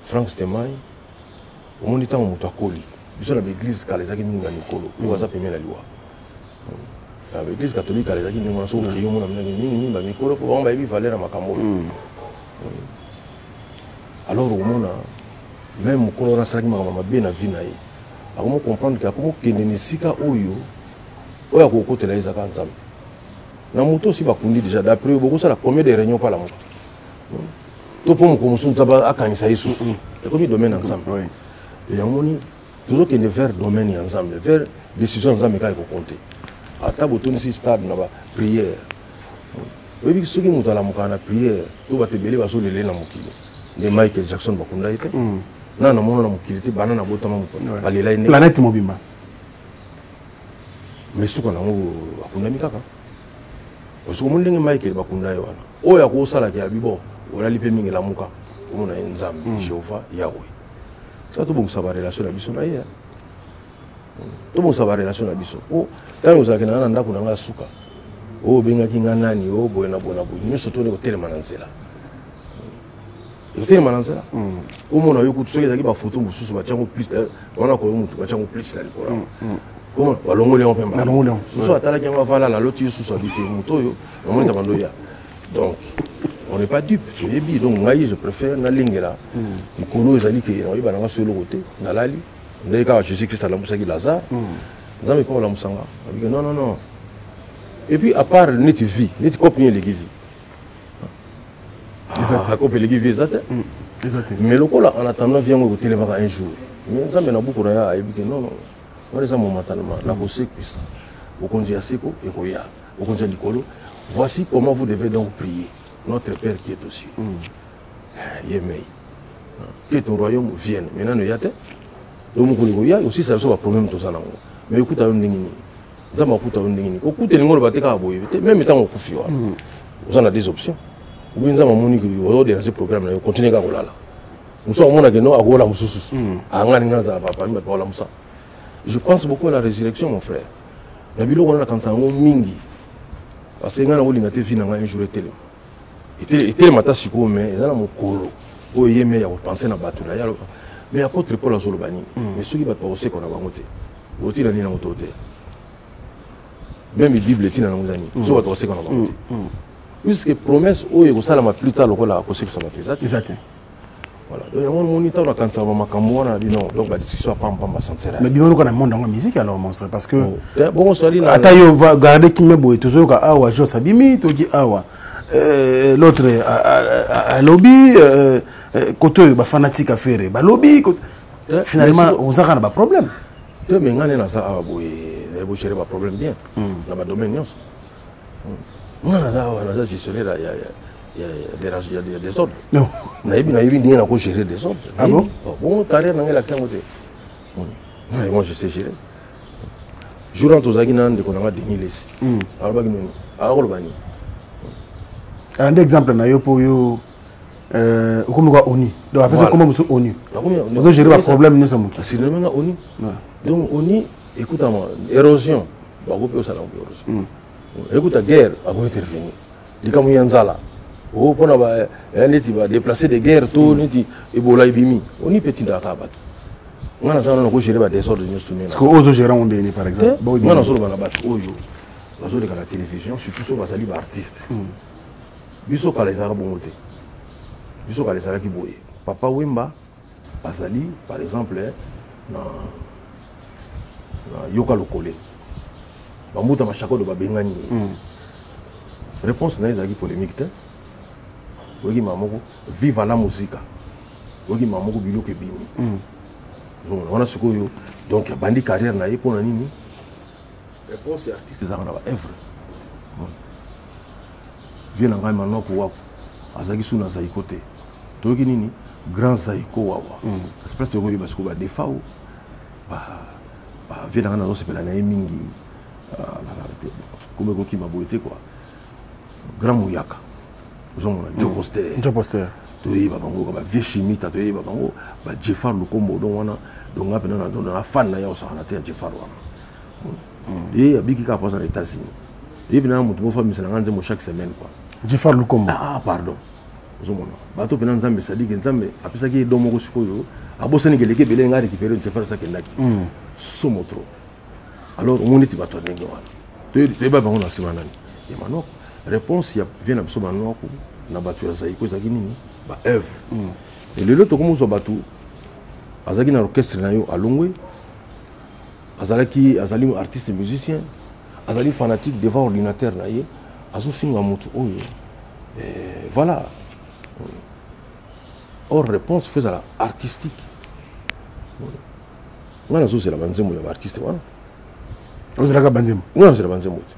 Frank Stemai, au moment où on est à Koli, ils sont dans l'église quand les amis nous ont Nicolo. Ils ont appelé la loi. L'église catholique quand les amis nous ont dit qu'ils ont dit Nicolo pour avoir une valeur à Makamolo. Alors au moment même au colon ça qui m'a bien à vinaï. Comment comprendre que comment kenenisika oyo oya kokotela ezaka nzambe na moto si bakundi déjà d'après beaucoup ça la combien de réunions par la moto to pour mo musunza ba akanisa yesu et comme domaine ensemble et yamoni toujours que ne vers domaine ensemble vers décision ensemble ka ko compter ata botoni si stade na ba prière oui bi soki moto la mukana prière to batebele baso lele na mokili de Michael Jackson bakunda ite na na mona na mokilité bana na botama moko balela ine planète mobimba mais suka na ngo akunda mikaka oso mo ndenge Michael bakunda yo wana oya ko sala ya bibo ola lipe mingi la muka omona nzambe Jehova Yahweh ça to bon ça va relation na biso na ye to bon ça va relation na biso o tango za kana na ndako na nga suka o benga kinga nani o boyena bona boy nyoso to ne hotel mananzela hotel mananzela o mona yo kutusoke zaki ba photo mususu ba chango plus wana ko mutu ba chango plus la likora o balongole on pemba susu atala kyanga vala la loti susu habité muto yo o mona tabando ya donc on n'est pas dupe et bien donc ngai je préfère na lingela ikolo ezali ke na yeba na solo côté na lali ndeka Jésus Christ la musaki Lazare nzambe ko la musanga non et puis à part notre vie notre copine les vie ah copine les vie ça mais le cola en attendant vient au téléphone un jour mais nzambe na beaucoup na ya que non on les a momentanément la bosse puissant au konzi ya seko et koya au konzi likolo voici comment vous devez donc prier notre Père qui est aux cieux. Yemei. Que ton royaume vienne. Maintenant, il y a des. Donc, il y a aussi ça un problème tout ça. Mais écoute, on est ça m'a coûté un dingini. Au coup, tu es le battre à boire. Même temps, on confie. Vous en avez des options. Ou bien, ça m'a monique. Vous avez des programmes. Vous continuez à voler. Nous sommes à Monaco, à Gola Moussous. À Angana, papa, mais pas là. Je pense beaucoup à la résurrection, mon frère. La bilo, on a quand ça, on mingi. Parce que nous avons un jour tellement. Et tellement mata siko mais ezala mokolo oyo ye me ya kopense na bato na yalo mais apôtre Paul azoloba nini mais soki bato bakoseka na bango te otina nini nango to te même bible etina nango eza nini so bato bakoseka na bango te puisque promesse oyo ekosalama plus tard lokola akosekisa bato eza te voilà donc yango moni ntango nakanisaka bamakambo wana na bino donc badiscussion apampamba sincere mais bino lokola na monde yango musique alors monstre parce que bongo sali ata yo va garder kimbe boye tozoyoka awa jos abimi toki awa l'autre à lobby côté ba fanatique affaire ba lobby finalement ozaka na ba problème te mais ngane na ça awa boye bo gérer ba problème bien na ba domaine nyonso ngana za gestionnaire il y a des ordres na yebi ndenge na ko gérer des ordres ah bon bon carrière na ngela ksango te moi je sais gérer jour en tozaki na ndeko na nga Denis Lesi alobaki nini akolobani un exemple na yo po yo comme quoi ONU donc après ça comment monsieur ONU donc gérer un problème nous sommes qui c'est le même ONU donc ONU écoute moi érosion ba ko pe ça la érosion écoute guerre a ko intervenir likamu yanzala o pona ba neti ba déplacer des guerres to neti ebola ibimi ONU petit ndaka bato ngana ça on ko gérer ba désordre nous soumis parce que ozo gérer on déni par exemple ngana solo bana bato oyo bazo de la télévision surtout so basali ba artiste biso kala ezalaka bongo te biso kala ezalaki boye papa Wemba azali par exemple na yoka lokole bambuta mashako de babengani réponse na ezalaki polémique te oyoki mamoko viva la musique oyoki mamoko biloko ebimi wana sikoyo donc abandi carrière na ye mpona nini réponse ya artiste ezalaka na baevre vie na ngai manoko wako azalaki suna zaiko te toyoki nini grand zaiko wawa espèce tokoyeba siko badefao vie na ngai nazosepela na ye mingi kome kokima boye te kua grand muyaka ozomona jo poster toyeba bango ka bavie chimita toyeba bango bajefar lukombo don wana donc nga mpena na fan na ye osakana te ya jefar wana ye abiki kaka mposa na états-unis ye mpena motu mofamisa na nga nzembo chaque semaine quoi jefar lukombo pardon ozomona bato mpena nzambe sadike nzambe apesaki ye do moko sikoyo abosani keleke ebele nga récupéré jefar sakendaki somo trop alors omoni eti bato ya ndenge wana toyeba bango na nsima nani ya manoko réponse ya vie na biso manoko na bato ya zaiko ezalaki nini baevre lelo tokomi ozwa bato azalaki na orchestre na yo alongwe azali artiste musicien azali fanatique devant ordinateur na ye azofinga motu oyo voilà or réponse fo ezala artistique nga nazozela banzembo ya baartiste wana ozalaka banzembo nga nazela banzembo te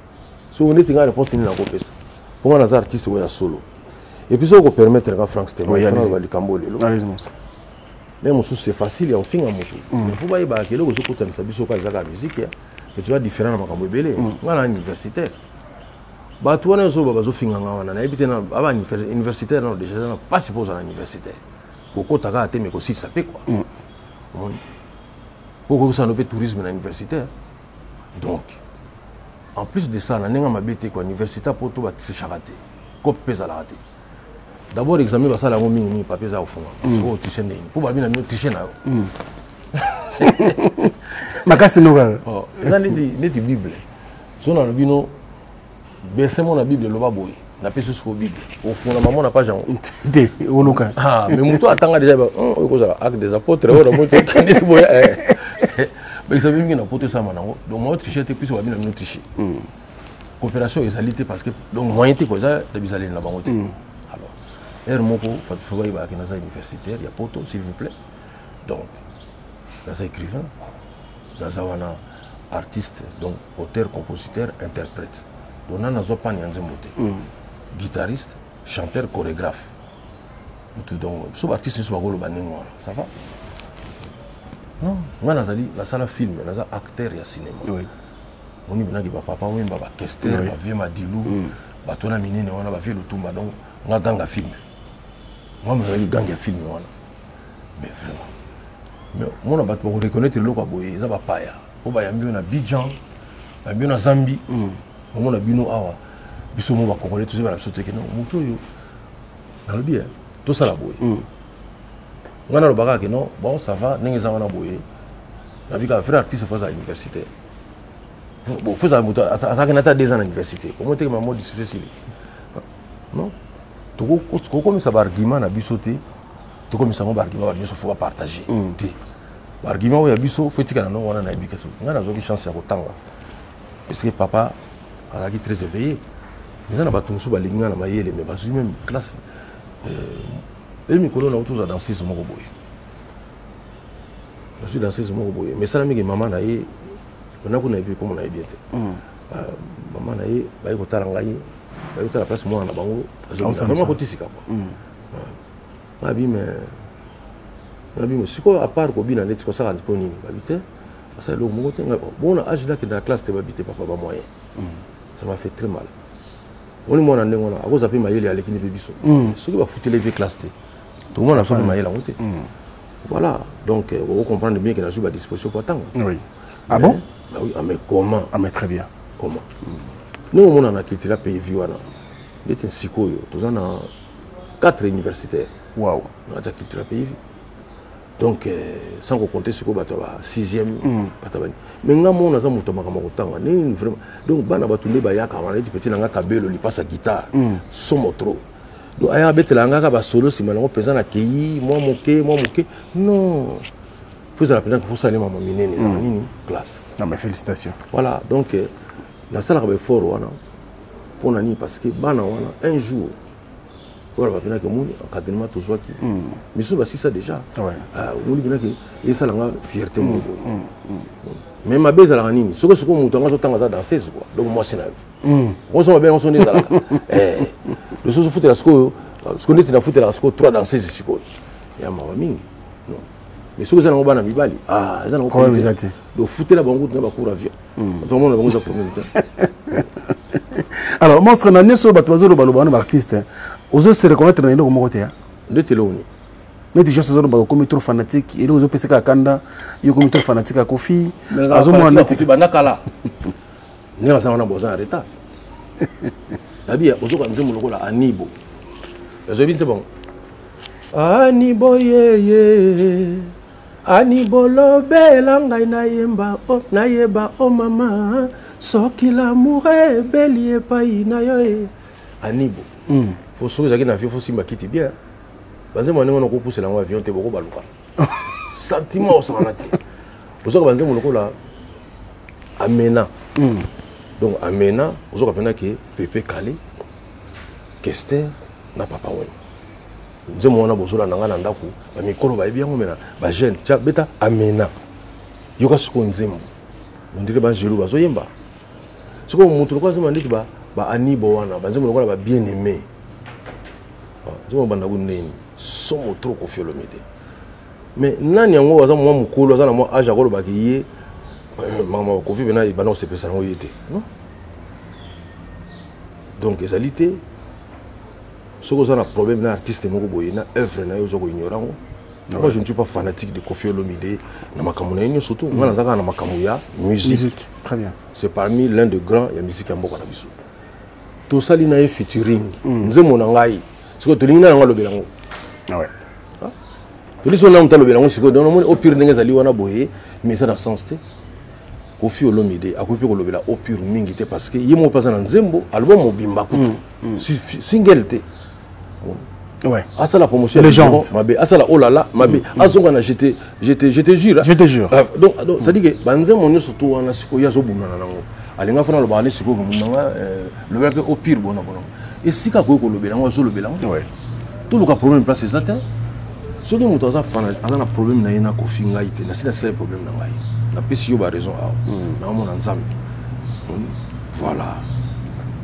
so neti nga réponse nini nakopesa mpo nga naza artiste oyo ya solo et puis soko permettre nga Frank Stemba likambo lelo mais mosusu c'est facile ya ofinga motu mais fo bayeba keloko ozokotanisa biso ka ezaka musique ya mais tu vois différent na makambo ebele nga na universitaire bato wana nyonso bazofinga nga wana nayebi te aba universitaire nano déjà eza na mpasi mpo ozala na universitaire kokotaka ate me kosilisa mpe kua po kokosana mpe tourisme na universitaire donc en plus de ça na ndenge mabe te kua université mpo to batrichaka te kope mpe ezalaka te d'abord examen basala yango mingi papier eza kofunga siko otriche ndeni mpo babi na bino triche na yo makasi nokaka eza neti bible so na bino besemo na bible eloba boye napesi siko bible ofunga mamo na page yango te oluka mais moto atanga déjà oyo kozala acte des apôtres oyo namotikendisi boye examen mingi na poto esama nango donc moyo triche te puisque babi na bino triche coopération ezali te parce que donc moyen te ko eza na bizaleli na bango te alors moko faut bayebaki naza universitaire ya poto s'il vous plaît donc naza écrivain naza wana artiste donc auteur compositeur interprète donc na nazwa pani ya nzembo te guitariste chanteur chorégraphe donc so baartiste nyonso bakoloba ndenge wana ça va non nga nazali nasala film naza acteur ya cinéma oni binaki bapapa Wemba bakester bavie madilu bato wana minene wana bavie lutumba donc nga ganga film moi nazali gang ya film wana mais vraiment mais mona bato bakoreconnaître eloko ya boye eza bapaya po bayambi yo na Abidjan bayambi yo na Zambie omona bino awa biso mo bakongolais tozeba na biso teke non moto oyo nalobi tosala boye ngana lo baka que non bon ça va ndenge za wana boye na bika frère artiste faut à l'université bon faut ça muta ataka na ta 2 ans à l'université comment te maman difficile non to comme ça argument na bisoté to comme ça argument ba biso faut pas partager te argument ya biso faut tika na non wana na bika so ngana zo ki chance ya kotanga parce que papa a qui très éveillé mais on a pas tout sous balinga na mayele mais parce que même classe et mi kolona autour à danser ce moko boye je suis dansé ce moko boye mais ça la mi maman na ye on a qu'on a vu comme on a bien maman na ye ba ko tala ngai ba ko la place moi na bango vraiment ko tisika quoi ma bi mais siko à part ko bina net ko ça ko nini ba bité ça le moko tenga bon na âge là que dans la classe te ba bité papa ba moyen ça m'a fait très mal on est mon année on a cause appelé mayele à l'équipe biso ce qui va foutre les vieux classes tout le monde a fait mayele en côté voilà donc vous comprenez bien qu'il a joué à disposition pour attendre oui ah bon bah oui mais comment ah mais très bien comment nous on a quitté la pays viwana il était sikoyo tous on a 4 universitaires waouh on a quitté la pays donc sans compter ce qu'on va 6e mais nga mona za muto makama kotanga ni vraiment donc bana batunde ba yaka wana dit petit nanga kabelo li passe guitare somo trop donc aya betela nga ba solo si malongo présent na kei moi moke non faut ça la peine que faut ça les maman minene na nini classe non mais félicitations voilà donc la salle va fort wana pour nani parce que bana wana un jour voilà va que mon encadrement tout soit qui mais ça c'est ça déjà ouais on dit que et ça la fierté mon mais ma base la nini ce que mon temps ça danser quoi donc moi c'est là on s'en va bien on s'en est là le chose foot la sco ce qu'on était dans foot la sco 3 danser c'est quoi ya mama mingi non mais ce que ça na bana mibali ça na quoi exact le foot la bango na ba cour avion tout le monde a bango za problème alors monstre na neso bato bazolo baloba na artiste ozo se reconnaître na ndeko moko te ya de teloni mais déjà ce genre comme trop fanatique et ozo pesa kanda yo comme trop fanatique à Kofi azo mo na Kofi banakala ni na sana boza arrêta tabia ozo kwa nzemu lokola anibo ezo binze bon anibo ye anibo lobela ngai na yeba o mama soki l'amour ebeli epai na yo anibo faut soki ezalaki na avion faut simba kiti bien banzembo ndenge wana okopusela yango avion te boko baluka sentiment osangana te ozoka banzembo lokola amena donc amena ozoka mpena ke pepe kale kester na papa wene nzembo wana bozolanda nga na ndako bamikolo bayebi yango mena bajeune tia beta amena yoka sikoyo nzembo ondire bangelu bazoyemba sikoyo moto lokola nzembo ndeti baanibo wana banzembo lokola babien aimé nzembo bandaku ndeni somo trop Koffi Olomide mais nani yango waza mwa mukolo aza na mwa age akolobaki ye mama Koffi bena bana osepesa yango ye te non donc ezali te soki oza na problème na artiste moko boye na œuvre na ye oza koignora yango moi je ne suis pas fanatique de Koffi Olomide na makambo na ye nyonso surtout nga naza kaka na makambo ya musique très bien c'est parmi l'un de grands ya musique ya mboka na biso tosali na ye featuring nzembo na ngai sikoyo tolingi na yango alobela yango ouais toliso na mutu alobela yango sikoyo donc omoni au pire ndenge ezali wana boye mais eza na sens te Koffi Olomide akoki mpe kolobela au pire mingi te parce que ye moko mpaza na nzembo album mobimba kutu single te ouais asala promotion légende mabe asala oh là là mabe azonga na je te jure donc ça dit que banzembo nyonso to wana sikoyo azobundana nango alinga fana loba ne sikoyo komunanga loba mpe au pire bona esika akoki kolobela yango azolobela yango toluka problème place eza te soki moto aza na problème na ye na Koffi ngai te nasi nasala problème na ngai napesi yo baraison awa naomona nzambe voilà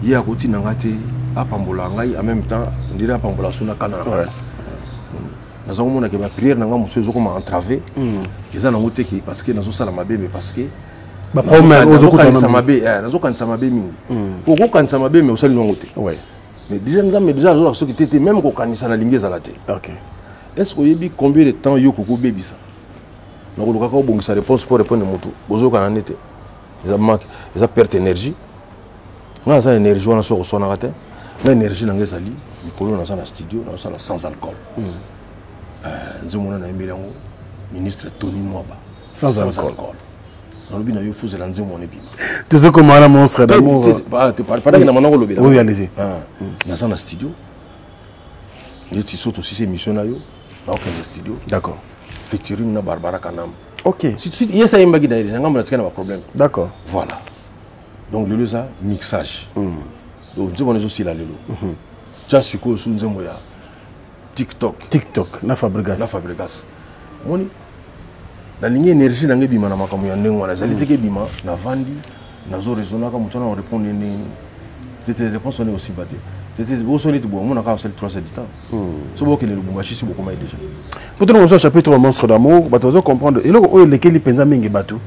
ye akotina nga te apambola ngai en même temps ndire apambola so na kana na ngai naza komona ke bapriere na nga mosu ezokoma entravé eza nango te ke parce que nazosala mabe mais parce que nazokanisa mabe mingi okokanisa mabe mais osali nango te mais déjà nzambe déjà azolaka soki te te même kokanisa na lingi ezala te est-ce que oyebi combien de temps yo kokobebisa nakolukaka obongisa réponse pour répondre motu bozokana nde te eza perte énergie nga naza énergie wana soki oswanaka te nga énergie nanga ezali mikolo naza na studio nazosala sans alcool nzemona na yembeli yango ministre Tony Mwaba sans alcool. nalobi na yo fuzela nzemona ebima tozo komana monstre d'amour pendant que na manako lobela oui allez-y naza na studio neti soto si émission na yo naokende studio d'accord featuring na Barbara Kanam ok yes ayembaki na ye ngambo natika na baproblème d'accord voilà donc lelo eza mixage donc nzemona ezosila lelo tia sikoyo su nzembo ya TikTok na Fabregas moni nalingi énergie nange ebima na makambo ya ndenge wana ezali teke ebima navandi nazorezonaka moto wana orépondre ndenge tete réponse wana aussi bate tete bosoni ti bomonaka osali 3 heures du temps so bokende lubumbashi si bokomai déjà peut-être on chapitre au monstre d'amour bato bazo comprendre eloko oyo elekeli mpenza mingi bato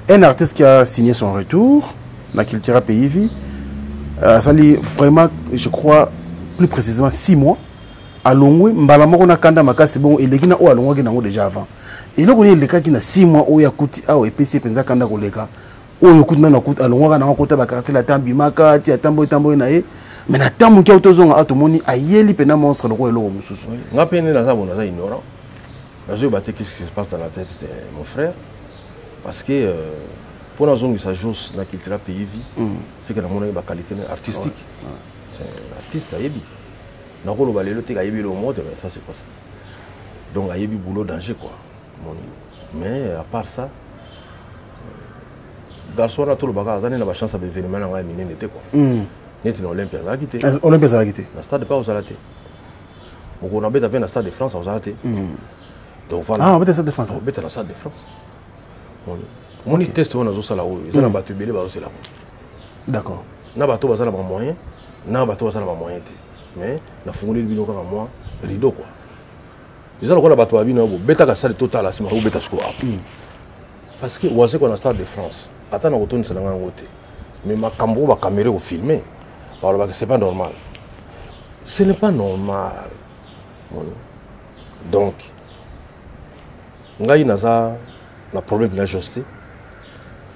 un artiste qui a signé son retour na Cultura Pays asali vraiment je crois plus précisément 6 mois alongwe mbala moko na kanda makasi bon eleki na o alongwaki nango déjà avant eloko ni elekaki na 6 mois oyo akuti awa epesi penza kanda koleka oyo okuti nano akuti alongwaka nango kota bakarasela tambimaka ti atamboyi na ye mais na tamu ki autozonga atomoni ayeli pena monstre loko eloko mosusu nga pene naza bon naza ignorant nazoyeba te qu'est-ce qui se passe dans la tête de mon frère parce que pour nazongisa jos na Cultura Pays c'est que namona ba qualité artistique c'est un artiste ayebi nakoloba lelo te ayebi le mot mais ça c'est pas ça donc ayebi boulot danger quoi mais à part ça garçon na tolobaka azani na ba chance ba événement na ngai minene te quoi neti na Olympia azalaki te Olympia azalaki te na stade pas ozala te mokona beta pe na stade de France ozala te donc voilà ah beta stade de France beta na stade de France moni test wana azosala oyo eza na bato ebele bazosela d'accord na bato bazala ba moyen na bato bazala ba moyen te mais nafungoleli bino kaka mwa rideau quoi eza lokola bato babino bobetaka stade total asima obeta siko apo parce que wase kona stade de France ata na kotonisa na ngango te mais makambo oyo bacaméra ofilme balobaka c'est pas normal ce n'est pas normal donc ngai naza na problème na juste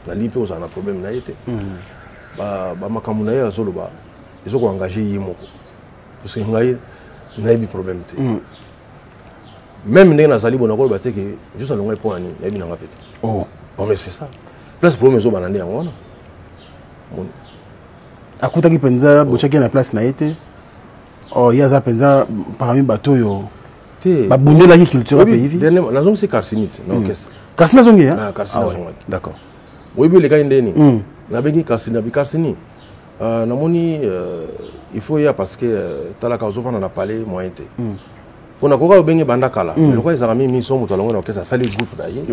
nali mpe ozala na problème na ye te bamakambo na ye azoloba ezokoengage ye moko parce que ngai nayebi problème te même ndenge nazali bona koloba te ke juste alongai mpo na nini nayebi nanga pete mais c'est ça place problème ezobana nde yango wana akutaki mpenza botiaki na place na ye te ye aza mpenza parmi bato oyo babundelaki Cultura Pays nazongisi carcinite na orchestre Karsini azongi Karsini azongaki d'accord oyebi elekaki ndeni nabengi Karsini namoni il faut ya parce que talaka ozofanda na palais moyen te mpona koka obenge banda kala eloko ezaka mimi so moto alongo na orchestre asali groupe na ye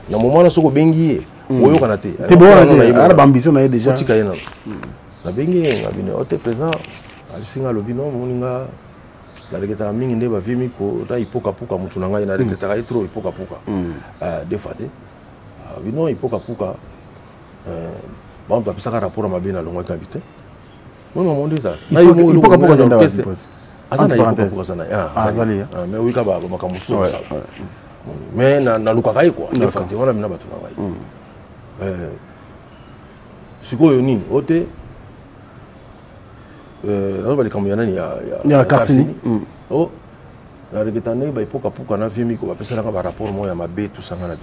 na moment wana soki obengi ye oyokana te ana baambition na ye déjà otika ye nano nabengi ye ngabine ote présent alisinga alobi no moninga nareketaka mingi nde bavie miko ta ipokapuka motu na ngai nareketaka ye trop ipokapuka des fois te bino ipokapuka bantu bapesaka rapport ya mabe na longwaki abi te moni mamondo eza aza na ipokapuka aza na mais oyika makambo mosusu osala mais nalukaka ye kua des fois te wana bina bato na ngai sikoyo nini o te nazoba likambo ya nani ya Karsini nareketa ndenge baipokapuka na vie miko bapesalaka barapport moko ya mabe tusanga na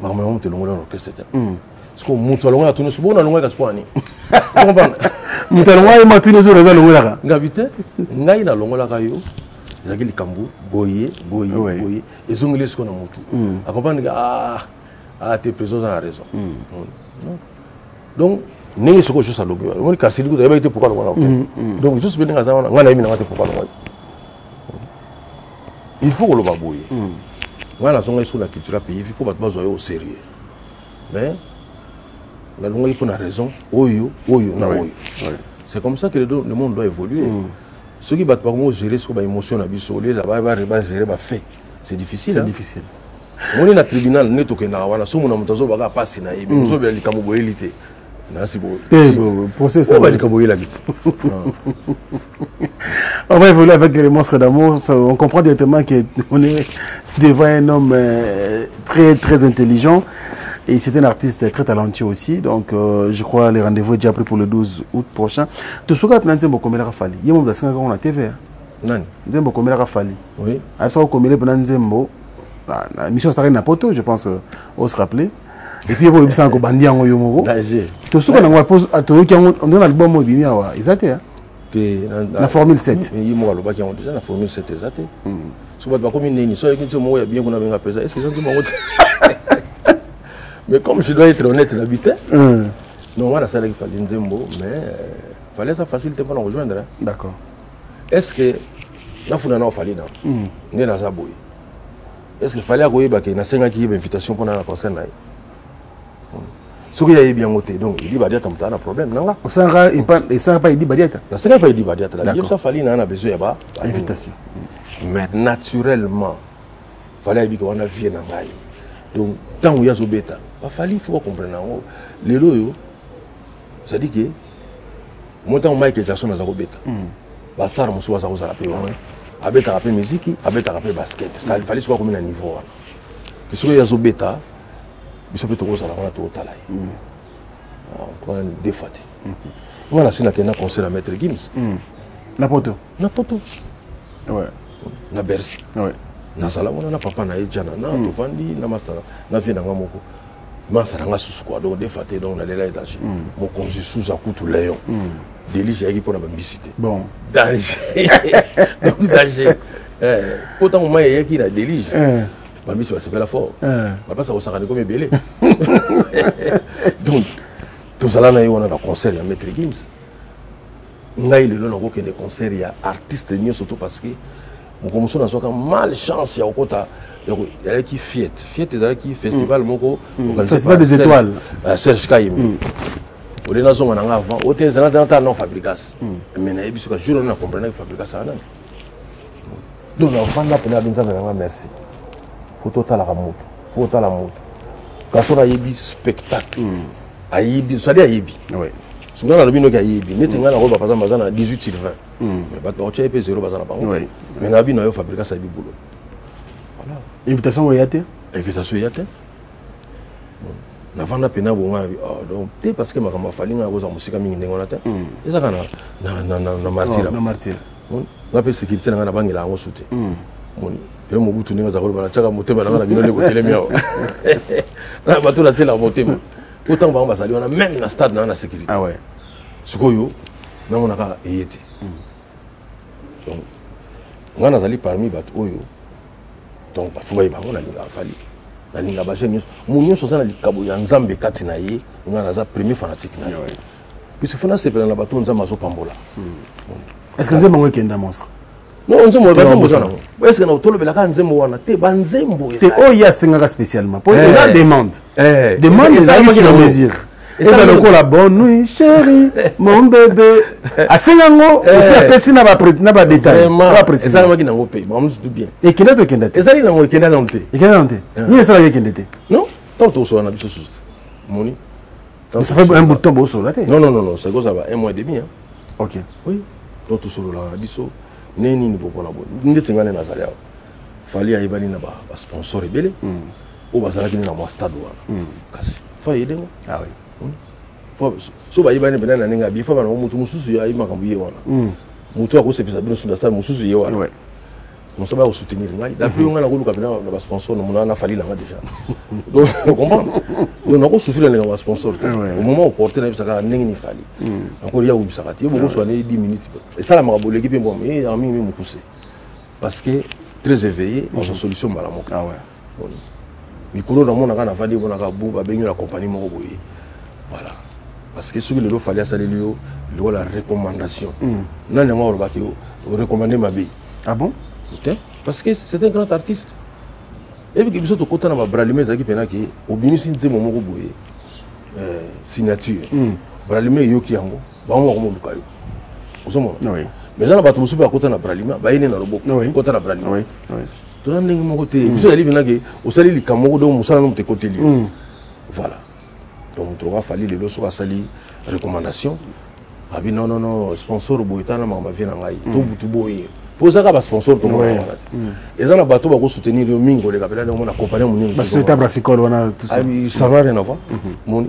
makambo yango moto elongola na orchestre te siko moto alongola atuni so bona alongolaka sipo ani moto alongola ye matuni ozo eza alongolaka ngabi te ngai nalongolaka yo ezalaki likambo boye ezongeli siko na motu akomprendre te président oza na raison donc ndenge soko juste alobi wana omoni Karsini kuta yebaki te pourquoi alongolaka orchestre donc juste mpe ndenge aza wana ngai nayebi nanga te pourquoi alongoli il faut koloba boye ngai nazongai so na Cultura Pays mpo bato bazwa yo au sérieux mais nalongaki mpo na raison oyo na oyo c'est comme ça que le monde doit évoluer soki bato bakongo gérer soko baémotion na biso olia bagérer bafait c'est difficile moni na tribunal nde tokendaka wana so mona moto azobaka mpasi na ye me ozobela likambo boyeli te nasi likambo oyelaki te on va évoluer avec les monstres d'amour on comprend directement qu'on est devant un homme très très intelligent et c'est un artiste très talentueux aussi donc je crois les rendez-vous est déjà pris pour le 12 août prochain to soka penanze bokomela ka fali yemo mdasinga ka on a TV Nani? Nzembo komela ka fali. Oui. A ça komela pendant Nzembo. La mission ça na poto, je pense on se rappeler. Et puis il y a un bandi en Oyomoro. Tout ce qu'on a pose à tout qui on donne l'album au Bimia wa. Exact hein. La formule 7. Il mo aloba qui ont déjà la formule 7 exact. So ba comme une so qui mo ya bien qu'on a bien appelé ça. Est-ce que ça tu m'as mais comme je dois être honnête l'habitude. Non, moi la salle il fallait Nzembo mais fallait ça facilité pour nous rejoindre. D'accord. Est-ce que na funa na fallait na. Né na zaboy. Est-ce qu'il fallait que na senga qui une invitation pour na concert na. Ce qu'il y a bien noté, donc il dit Badiata a un problème. Ça n'a pas dit Badiata. Ça n'a pas dit Badiata. Ça fallait n'a besoin de invitation. Mais naturellement, il fallait qu'on a vu un bail. Donc, tant qu'il y a ce bêta, il fallait comprendre. Les loyaux, ça dit que moi, tant que Michael Jackson a un bêta. Basta, on se voit ça la paix. Abeta rappel musique, abeta rappel basket. Il fallait soit comme un niveau. Ce qu'il y a ce bêta. Je peux te dire que tu as un défaut. Moi, je suis un conseil à Maître Gims. N'importe ouais. Na Bercy. Ouais. Na Sala, on a papa na Ejana, na Tofandi, na Masara, na Fina Moko. Masara na Susukwa, donc défaut, donc on a l'état étage. Mon congé sous un coup tout léon. Délige qui pour la bambicité. Bon. Danger. Danger. Pourtant, moi, il y a qui la délige. Mamie, c'est pas la forme. Papa, ça va s'arrêter comme belé. Donc, tout ça là, on a un concert à Maître Gims. On a eu des concerts, il y a artistes, surtout parce que on commence à avoir malchance. Il y a qui Fiat. Fiat, il y a qui festival. Festival des étoiles. Serge Kaimi. On est dans un avant. Au terrain, on a un non fabricas. Mais il y a un jour, on a compris que fabricas. Donc, on va prendre la merci. Faut la moto. Quand on a un spectacle, ça dit ayebi. Oui. Souvent on a bien ayebi. Net ngana roba par exemple dans 18 sur 20. Mais ba to chepé 0 bazana bango. Mais na bi na yo fabriquer ça bi boulot. Voilà. Invitation yate? Invitation yate. Na vanda pena bonga donc té parce que makama fali nga boza musika mingi ndengona te. Eza kana na martira. Na martira. Na pe sécurité nga na bangela ngo soute. Et mon bout de nez à Roba, la motema dans la ville de Botelemia. La bateau la la motema. Autant on a même la stade dans la sécurité. Ah ouais. Ce qu'on y a, on a été. Donc, on a allé parmi les bateaux. Donc, il faut y avoir fallu. La ligne à bâcher, mon nom sur les cabos, il y a un Zambé Katinaye, on a un premier fanatique. Puis ce fanatique, c'est le bateau, on a un Pambola. Est-ce que vous avez un week-end à monstre? Non, on se moque pas. Est-ce que nous avons le Nzembo wana te banzembo. C'est oh il y a singa spécialement. Pour la demande. Demande les amis sur mesure. Et ça le coup la bonne nuit chérie, mon bébé. À singango, et puis après si na ba détail. Et ça le qui n'a pas payé. Bon, tout bien. Et qui n'a pas kenda. Et ça il n'a pas kenda non te. Et kenda non te. Ni ça la kenda te. Non, tant to so na biso sus. Moni. Ça fait un bout de temps bo so là te. Non, ça go ça va 1 mois et demi hein. OK. Oui. Tant to so là na biso. Neni ni boko na bo ndeti ngane na zali awa fali ya ibali na ba sponsor ebele o bazala kini na mo stade wana kasi fa yede ngo ah oui fo so ba ibali bena na ninga bi fa ba na mutu mususu ya ima kambuye wana mutu akosepisa bino sunda stade mususu ye wana ouais on se va au soutenir ngai d'après on a ngolu ka bena na ba sponsor no mona na fali la déjà donc on comprend on a ko souffrir les ba sponsor au moment où porter na bisa ka ningi ni fali encore ya ubisa ka ti bo so na 10 minutes et ça la marabout l'équipe bon mais en mi me pousser parce que très éveillé on a solution malamu ah ouais mikolo na mona kana fali bona ka bu ba benyo la compagnie moko boye voilà parce que ce que le fallait ça lio la recommandation non ne moi ba ki o recommander ma bi ah bon parce que c'est un grand artiste et puis biso to kota na ba bralime za ki pena ki obinisi nzemo moko boye signature bralime yoki yango ba mo ko mo lukayo osomona oui mais là ba to musu ba kota na bralime ba yene na loboko kota na bralime oui oui to na ndenge moko te biso ya livi na ke osali likamoko do musala no te côté li voilà donc to va fali le loso ba sali recommandation abi non sponsor boytana ma vient ngai to butu boye posaka ba sponsor to mo wana et ça na bato ba ko soutenir yo mingo le kapela na mona compagnie moningo ba société brassicole wana tout ça abi ça va rien avoir mon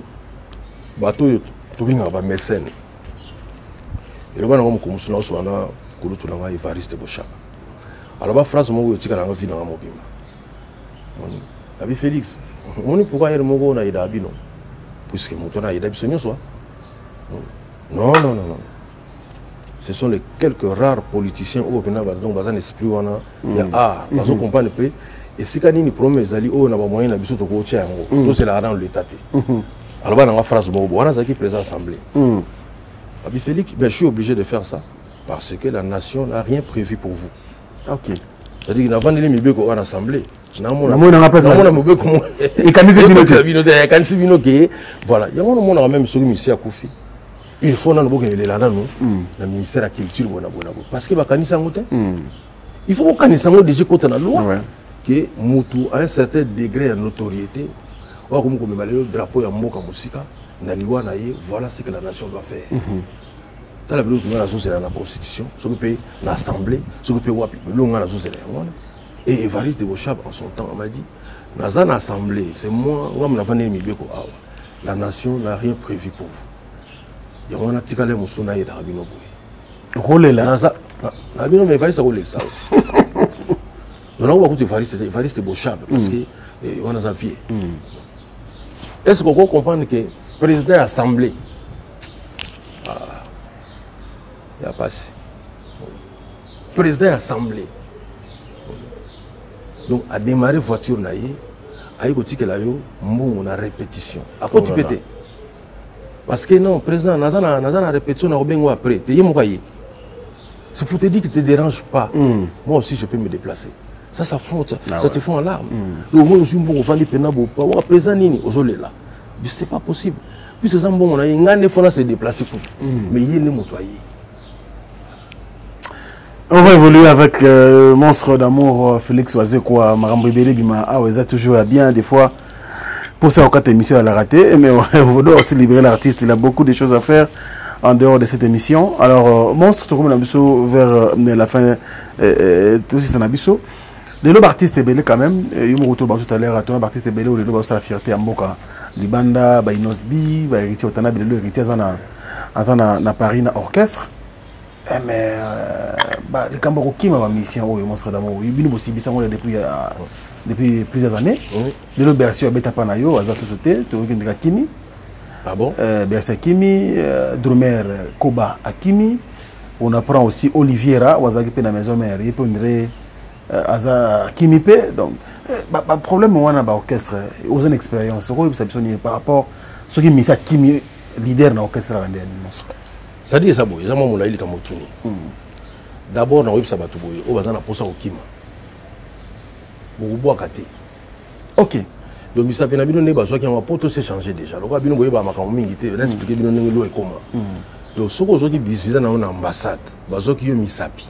bato yo to binga ba mécène et le bana ko musuna so wana kulutu na ngai Evariste Boshaba. Alors ba phrase moko etika na ngai na mobima. Abi Félix, on pourquoi hier moko na ida bino? Puisque moto na ida biso nyonso. Non. Ce sont les quelques rares politiciens où on a donc un esprit il y a art, parce qu'on comprend peu. Et si quand il promet zali oh na ba moyen na biso to ko tia ngo, tout c'est là dans l'état. Alors on a une phrase moko, on a ça qui présent assemblée. Abi Félix, ben je suis obligé de faire ça parce que la nation n'a rien prévu pour vous. OK. C'est-à-dire qu'il n'a pas de limite en assemblée. Voilà, il y a un même sur le ministère Koufi. Il faut que nous ayons le ministère de la Culture. Parce que il faut que nous ayons déjà contre la loi que Moutou a un certain degré de notoriété. Comme le drapeau de Moka Moussika, voilà ce que la nation doit faire. Dans la c'est la constitution, ce que peut l'assemblée, ce que peut et Evariste Boshaba en son temps m'a dit, dans une assemblée, c'est moi, la nation n'a rien prévu pour vous. Il y a un article qui est là, Rôle là. Mais Evariste a roulé ça aussi. Donc on va écouter Evariste Boshaba parce que on a un vieux. Est-ce qu'on comprend que le président de l'Assemblée, il n'y a pas si. Président de l'Assemblée, donc à démarrer voiture naïe, à y côté que là yo, on a répétition. À côté pété. Parce que non, président, n'a pas répétition, n'a pas après. T'es y mon cahier. C'est pour te dire que tu te dérange pas. Moi aussi je peux me déplacer. Ça fout, ça te fout en larmes. Donc moi aussi bon vendre pena bo pas. Wa président nini ozole là. Mais c'est pas possible. Puis c'est ça bon on a ngane faut se déplacer pour. Mais il est motoyer. On va évoluer avec Monstre d'amour Félix Wazekwa Marambo Bele Bima. Ah ouais, ça toujours bien des fois. Pour ça, cette émission elle a raté, mais on doit aussi libérer l'artiste. Il a beaucoup de choses à faire en dehors de cette émission. Alors Monstre, tu comme Nabiso vers la fin, tout ça Nabiso. Le lobe artiste est belé quand même. Il me retourne tout à l'heure. Ton artiste est belé ou le lobe la fierté à Mboka. Libanda, Inosbi, héritier au Tana, le héritier na Paris na orchestre. Mais les Cambodgiens qui m'ont mission au Monstre d'amour, ils viennent aussi bien depuis plusieurs années. De l'autre version à Beta Panayo, à Zassoté, Théorie Kimi. Ah bon? Bersa Kimi, Drumer Koba Akimi. On apprend aussi Oliviera, Wazaki Pena Maison Mère, il peut dire Aza Kimi P. Donc, le problème, on a un orchestre, aux une expérience, par rapport à ce qui mis ça Kimi leader dans l'orchestre. C'est-à-dire ça, c'est mon aïe qui m'a d'abord, on a eu ça, on a posé au Kima. Ok. Donc, il s'appelle Nabino Neba, qui a pas tout changé déjà. Le Rabino Boyeba m'a expliqué Bino et comment. Donc, ce qu'on a dit, c'est une ambassade, qui a mis sapi.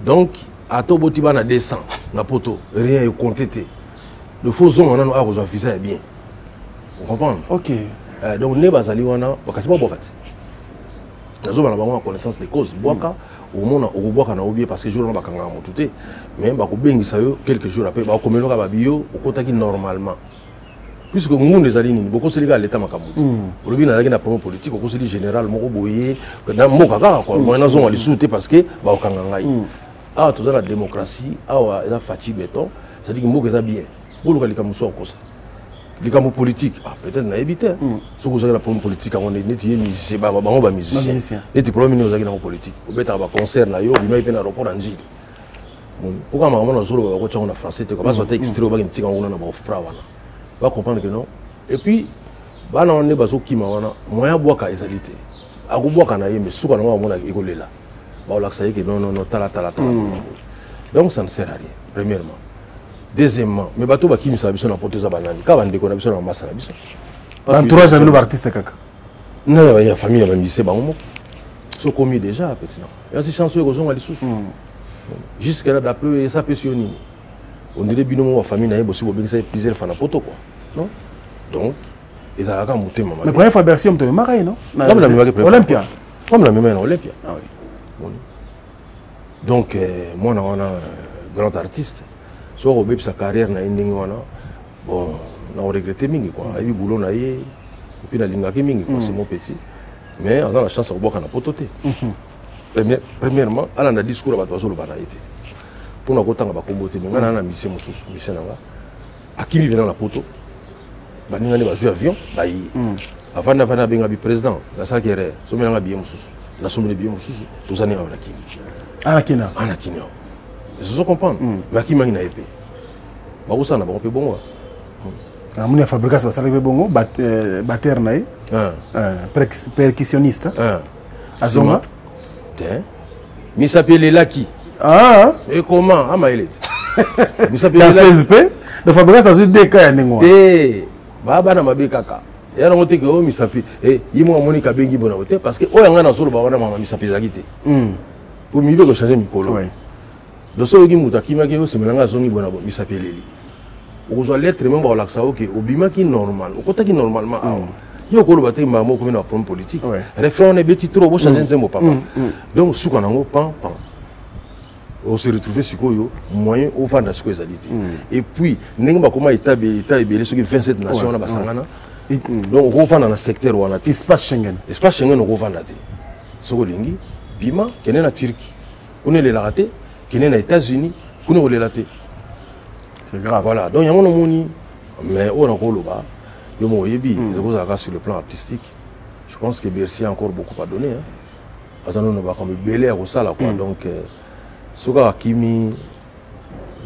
Donc, à tout botiba na descend, na poto, rien est compté. Le faux homme, on a besoin de bien. Vous comprenez? Ok. Donc, Neba Zaliwana, parce que c'est pas Bokati. Nous avons connaissance des causes. Boaka, au monde, on voit qu'on a oublié parce que je ne sais pas tout. Mais quelques jours après, on a commis le bio au côté normalement. Puisque nous, les alliés, beaucoup de gens à l'état Makamuti. Pour le bien, il y a une politique, au conseil général, Mokoboye, dans Mokaka, moi, nous avons les souhaiter parce que, bah, au Kangangaï. Ah, tout ça, la démocratie, ah, la fatigue béton, ça dit que Moko est bien. Pour le cas, nous comme ça. Les camps politiques, peut-être n'a évité. Si vous avez la problème politique, on est musicien. Les problèmes nous avons politique. Vous êtes à un concert, vous avez un aéroport en Gilles. Pourquoi on a un français, parce que extrait au baguette, on a un frère. On va comprendre que non. Et puis, on est basé qui m'a moyen boire qu'à égalité. À vous boire qu'à mais souvent on a école là. On a que non, tala. Donc ça ne sert à rien, premièrement. Deuxièmement, mais bateau qui me savent sur la porteuse à banane, quand on déconne sur la masse à la bison. Entourage avec l'artiste kaka. Non, il y a famille, il y a lycée, c'est commis déjà, petit. Il y a ces chansons qui sont à l'issue. Jusqu'à là, d'après ça, pensionné. On dirait que la famille n'a pas aussi plusieurs fois na poto quoi. Non? Donc, ils ont quand monté maman. Mais première fois version de Marais, non? Comme la même Olympia. Comme la même Olympia. Ah oui. Donc, moi, on a un grand artiste. Soit au sa carrière na ending wana bon na regretté mingi quoi ayi boulot na ye puis na lingaki mingi quoi c'est mon petit mais on a la chance de boire na pototé premièrement ala na discours ba tozo lo bana été pour na kotanga ba kombote mais ngana na mission mususu mission nanga akimi bina na poto baninga ne ba zu avion ba yi avant avant benga bi président la sakere so menanga bi mususu la somme bi mususu tozani na kimi anakina je peux comprendre mais akimi ngina épée ba usana ba pe bongo amuni fabrication ça le bongo batteur naï percussionniste azonga mi s'appelle Laki et comment amaelet mi s'appelle CSP de fabrication sur des cas ningo baba na mabe kaka ya ngote ke o mi s'appelle yimo moni ka bengi bona ote parce que o yanga na solo ba wana mama mi s'appelle zakite pour mi be ko changer mikolo do so gi muta ki make o semelanga zongi bona mi s'appelle li okozwa lettre même baolakisa oke obimaki normal okotaki normalement awa yo koloba te mamo okomi na problème politique référent ne beti trop bochange nzembo papa donc suka nango pan on se retrouve sikoyo moyen ovanda sikoyo ezali te et puis ndenge bakoma état ebele soki 27 nations na basangana donc okovanda na secteur wana te espace Schengen okovanda te soko olingi bima kende na Turquie kuna elelaka te kende na États-Unis kuna kolela te. C'est grave. Voilà, donc il y a mon moni, mais on a encore le bas. Yo mo yebi, sur le plan artistique. Je pense que Bercy a encore beaucoup à donner. Attendons, on va comme belé à ça là quoi. Donc, Soga Akimi,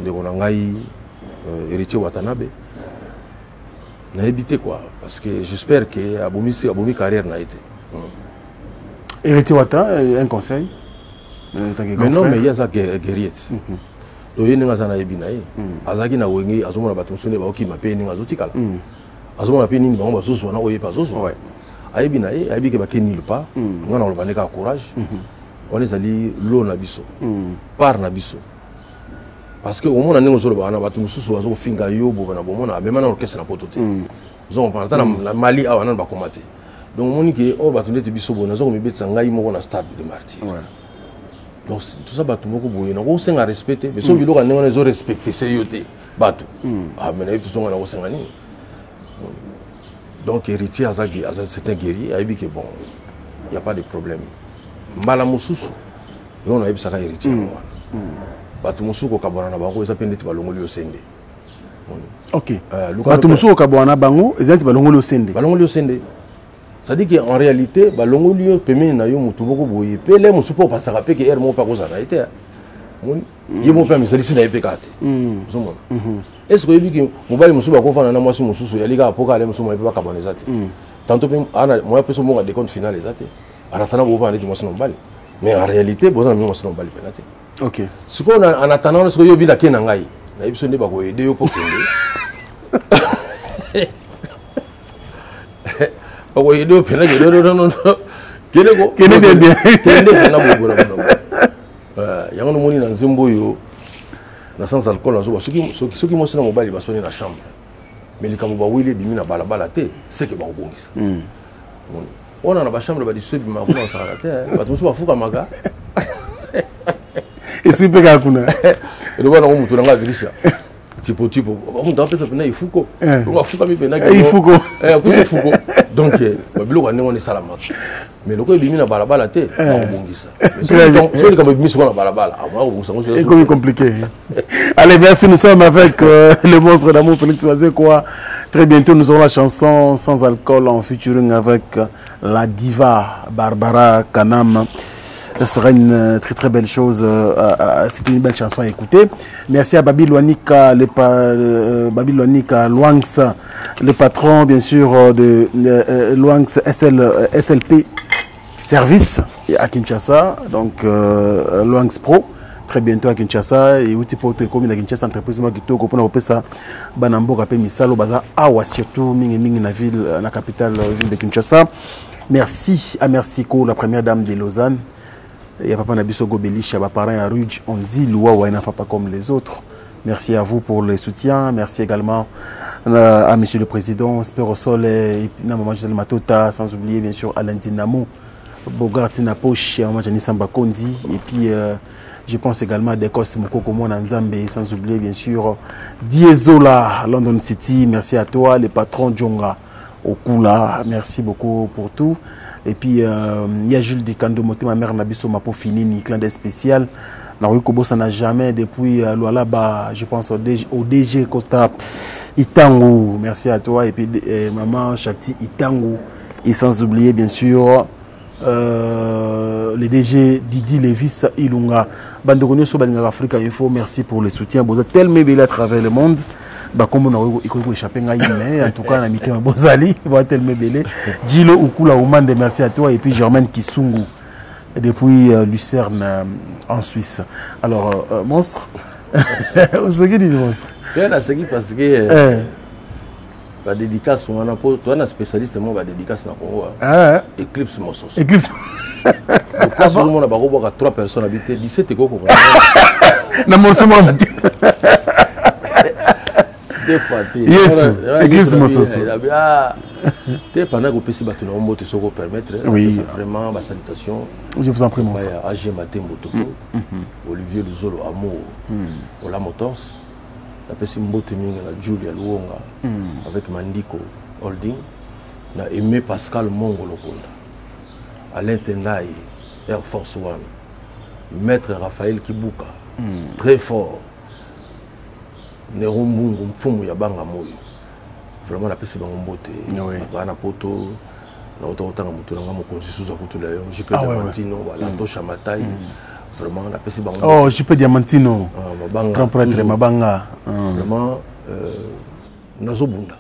de Gonangai, héritier Watanabe, n'a évité quoi. Parce que j'espère que Aboumi carrière n'a été. Héritier Wata, un conseil. Mais non, mais il y a ça guerrier. Donc il y a des binaï, azaki na wengi azomona batumsone ba okima pe ninga zotikala. Azomona pe ninga ba zozo na oye pa zozo. Ayi binaï, ayi ke ba kenil pa, ngana lo baneka courage. On les ali lo na biso. Par na biso. Parce que au moins ninga zo ba na batumsusu azo finga yobo na bomona même na orchestre na potote. Zo on parle na Mali awa na ba komate. Donc moni ke o batunde te biso bona zo mi betsa ngai mo na stade de martyr. Donc tout ça batu beaucoup boye na ko senga respecter mais so biloko ndenge na zo respecter sérieuxté batu mais na tout songa na ko senga ni donc héritier azaki c'est un guerrier aibi que bon il y a pas de problème mbala mususu on a ebisaka héritier moi batu musuko kabona na bango eza pendeti balongoli osende OK batu musuko kabona bango ezati balongoli osende c'est-à-dire qu'en réalité, balongolio pemeni na yo mutu boko boye pe le musupo pasaka pe ke er mo pa ko zana été ye mo pa misalisi na epekate zomona est-ce que yebi ke mobali musuba ko fana na mwasi mususu ya liga apoka ale musumo pe bakabona ezate tantôt pe ana mo pe so mo de compte final ezate ana tana bo vendre mwasi nombali mais en réalité bozana mi mwasi nombali penate OK siko na ana tana siko yo bi da kena ngai na biso nde bako aider yo pokende oh il doit peiner non kene bien pena bobo na yango no moni na nzembo yo na sans alcool azo soki mo sina mobali basoni na chambre mais likambo ba wile bimi na balabala te c'est que ba obongisa on a na ba chambre ba disobi ma kuna sakala te ba tuso bafuka maka esipe ka kuna ndo bana ko mutu nga dirisha tipo on doit penser pena ifuko on fuka mi pena ifuko kusi fuko donc babilo wane on est salama mais loko bimi na balabala te ba bongisa so le kabimi so na balabala c'est comme compliqué. Allez, merci, nous sommes avec le monstre d'amour Félix Wazekwa. Très bientôt nous aurons la chanson Sans alcool en featuring avec la diva Barbara Kanam. Ce sera une très très belle chose. C'est une belle chanson à écouter. Merci à Babi Luanika, Babi Luanika Luangs, le patron bien sûr de Luangs SLP Service à Kinshasa. Donc Luangs Pro. Très bientôt à Kinshasa. Et outil pour te communer à Kinshasa, entreprise qui te comprend au Pessa Banambo Kapé Misalo Baza Awa surtout Mingi na ville, la capitale ville de Kinshasa. Merci à Mercico, la première dame de Lausanne. Il y a Papa Nabiso Gobelich, à parents à Rouge, on dit Loua Waina pas comme les autres. Merci à vous pour le soutien. Merci également à Monsieur le Président, Sperosol et Maman Gisèle Matota, sans oublier bien sûr Alain Dinamo, Bogartina Poche, Maman Jani Samba Kondi, et puis je pense également à Dekos Mokoko Nzambe, sans oublier bien sûr Diesola, London City. Merci à toi, le patron Djonga Okula. Merci beaucoup pour tout. Et puis il y a Jules Dikando Moté, ma mère Nabiso Mapo Finini, clin d'œil spécial. Ça n'a jamais depuis là-bas, je pense au DG Costa Itangu, merci à toi. Et puis maman Chati Itangu. Et sans oublier bien sûr le DG Didi Levis Ilunga. Bandogonio Sobalinga Africa Info, merci pour le soutien. Vous êtes tellement belle à travers le monde. Comme on a échappé en tout cas, on a mis un Bozali, vous êtes tellement belle. Gilo Ukula Oumande, merci à toi. Et puis Germaine Kisungu, depuis Lucerne en Suisse. Alors, monstre, on se dit monstre. C'est parce que la dédicace, on a un spécialiste, moi, la dédicace dans le Congo. Eclipse Mossos. Eclipse. Pourquoi tout le monde a 3 personnes habitées, 17 et quoi? Non, mon somme. Des fois, yes, Eclipse Mossos. Pendant que PC Batuna Ombo te soko permettre, oui, vraiment ma salutation. Je vous en prie, mon frère. AG Matembo Toto, Olivier Luzolo Amour, Ola Motors, la PC Mbote Minga, la Julia Luonga, avec Mandiko Holding, na Aimé Pascal Mongo Lokonda, Alain Tendaï, Air Force One, Maître Raphaël Kibuka, très fort, Nerumbungu Mfumu Yabanga Moyo. Vraiment la PC Bangombote, na poto, na autant moto na mokonzi sous akutula yo, JP Diamantino, voilà, Tosha Matai. Vraiment la PC Bangombote. Oh, JP Diamantino. Grand prêtre Mabanga. Vraiment Nazobunda.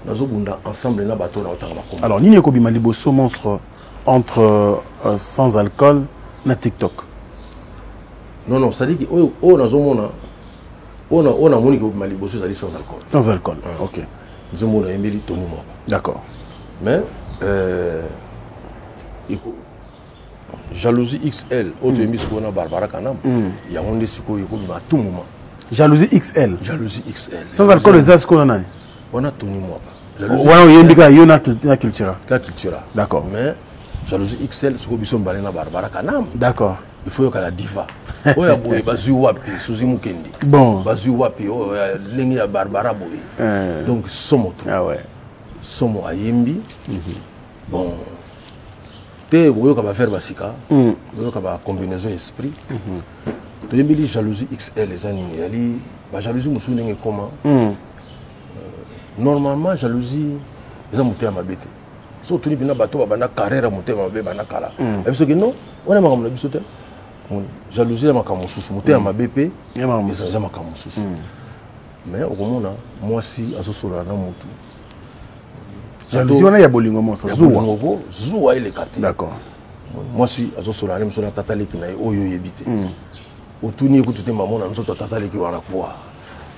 Nazobunda ensemble na bateau na autant makombo. Alors, Nini Kobima Liboso monstre entre sans alcool na TikTok. Non, ça dit que oh Nazomona on a moni que Maliboso ça dit sans alcool. Sans alcool. OK. Zomona Emeli Tony Moba. D'accord. Mais jalousie XL, autre émission qu'on a Barbara Kanam. Il y a un discours à tout moment. Jalousie XL. Jalousie XL. Sans alcool les as qu'on a. On a Tony Moba. Jalousie. On a culture. La culture. D'accord. Mais jalousie XL, c'est qu'on bison balena Barbara Kanam. D'accord. Il faut que la diva. Oya boy bazu wapi Suzy Mukendi. Bon. Bazu wapi lengi ya Barbara boy. Donc somo tout. Ah ouais. Somo ayembi. Bon. Te boyo ka ba faire basika. Boyo ka ba combinaison esprit. To yembi jalousie XL les anini ali ba jalousie musu ndenge comment. Normalement jalousie eza mutema mabete. So tuni bina bato ba bana carrière mutema mabe bana kala. Et parce que non, on a makambo na biso te. Jalousie ya makambo susu mutema mabepe ya makambo susu. Mais au moment moi si azosola na mutu. Jalousie on a ya bolingo monsa zuwa ile kati. D'accord. Moi si azosola na musu na tata leki na oyo yebite. Otuni ekutute maman na nzoto tata leki wana kwa.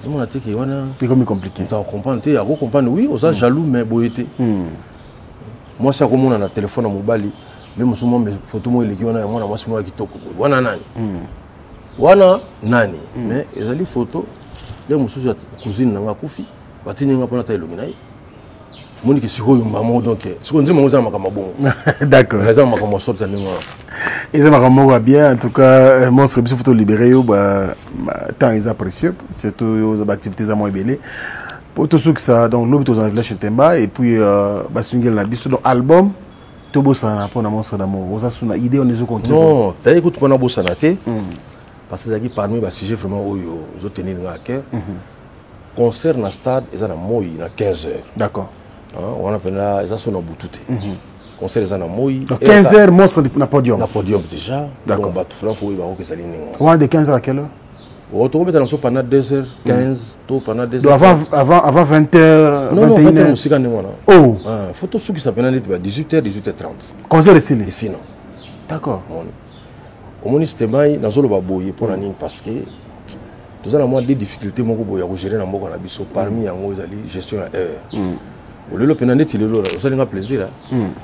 Zomona te ki wana c'est comme compliqué. Tu comprends te ya ko comprendre oui, oza jaloux mais boyete. Moi si akomona na téléphone na mobali même souvent mes photos moi eleki wana mwana mwasi mwa kitoko wana nani wana nani mais ezali photo le mususu ya cousine nanga kufi batini nga pona ta elongi nayi moni ki sikoyo maman donc siko nzima ngoza makama bongo. D'accord. Eza makama sorta ninga eza makama wa bien en tout cas monstre biso photo libéré yo ba temps est précieux surtout aux activités à moi belé pour tout ce que ça donc l'objet aux village Temba et puis basungel na biso donc album Tobo sana pour na monstre d'amour. Oza suna idée on les continue. Non, t'as écoute pendant bosana té. Parce que ça parmi les sujets vraiment où ils ont tenu à cœur. Concert na stade ils ont moi na 15 heures. D'accord. On appelle là ils sont au boutouté. Concert ils ont moi. 15 heures monstre na podium. Na podium déjà. D'accord. On va tout faire faut que ça ligne. On de 15 heures à quelle heure? On va mettre dans pendant 2h15, tout pendant 2h. Donc avant 20h, non, 21h aussi quand même. Oh. Photo sous qui s'appelle 18h, 18h30. Concert ici. Ici non. D'accord. Au moins c'était mai dans le baboye pour l'année parce que tout ça moi des difficultés mon boya à gérer dans mon biso parmi yango ezali gestion à heure. Au lieu de peine il est là, ça n'a plaisir là.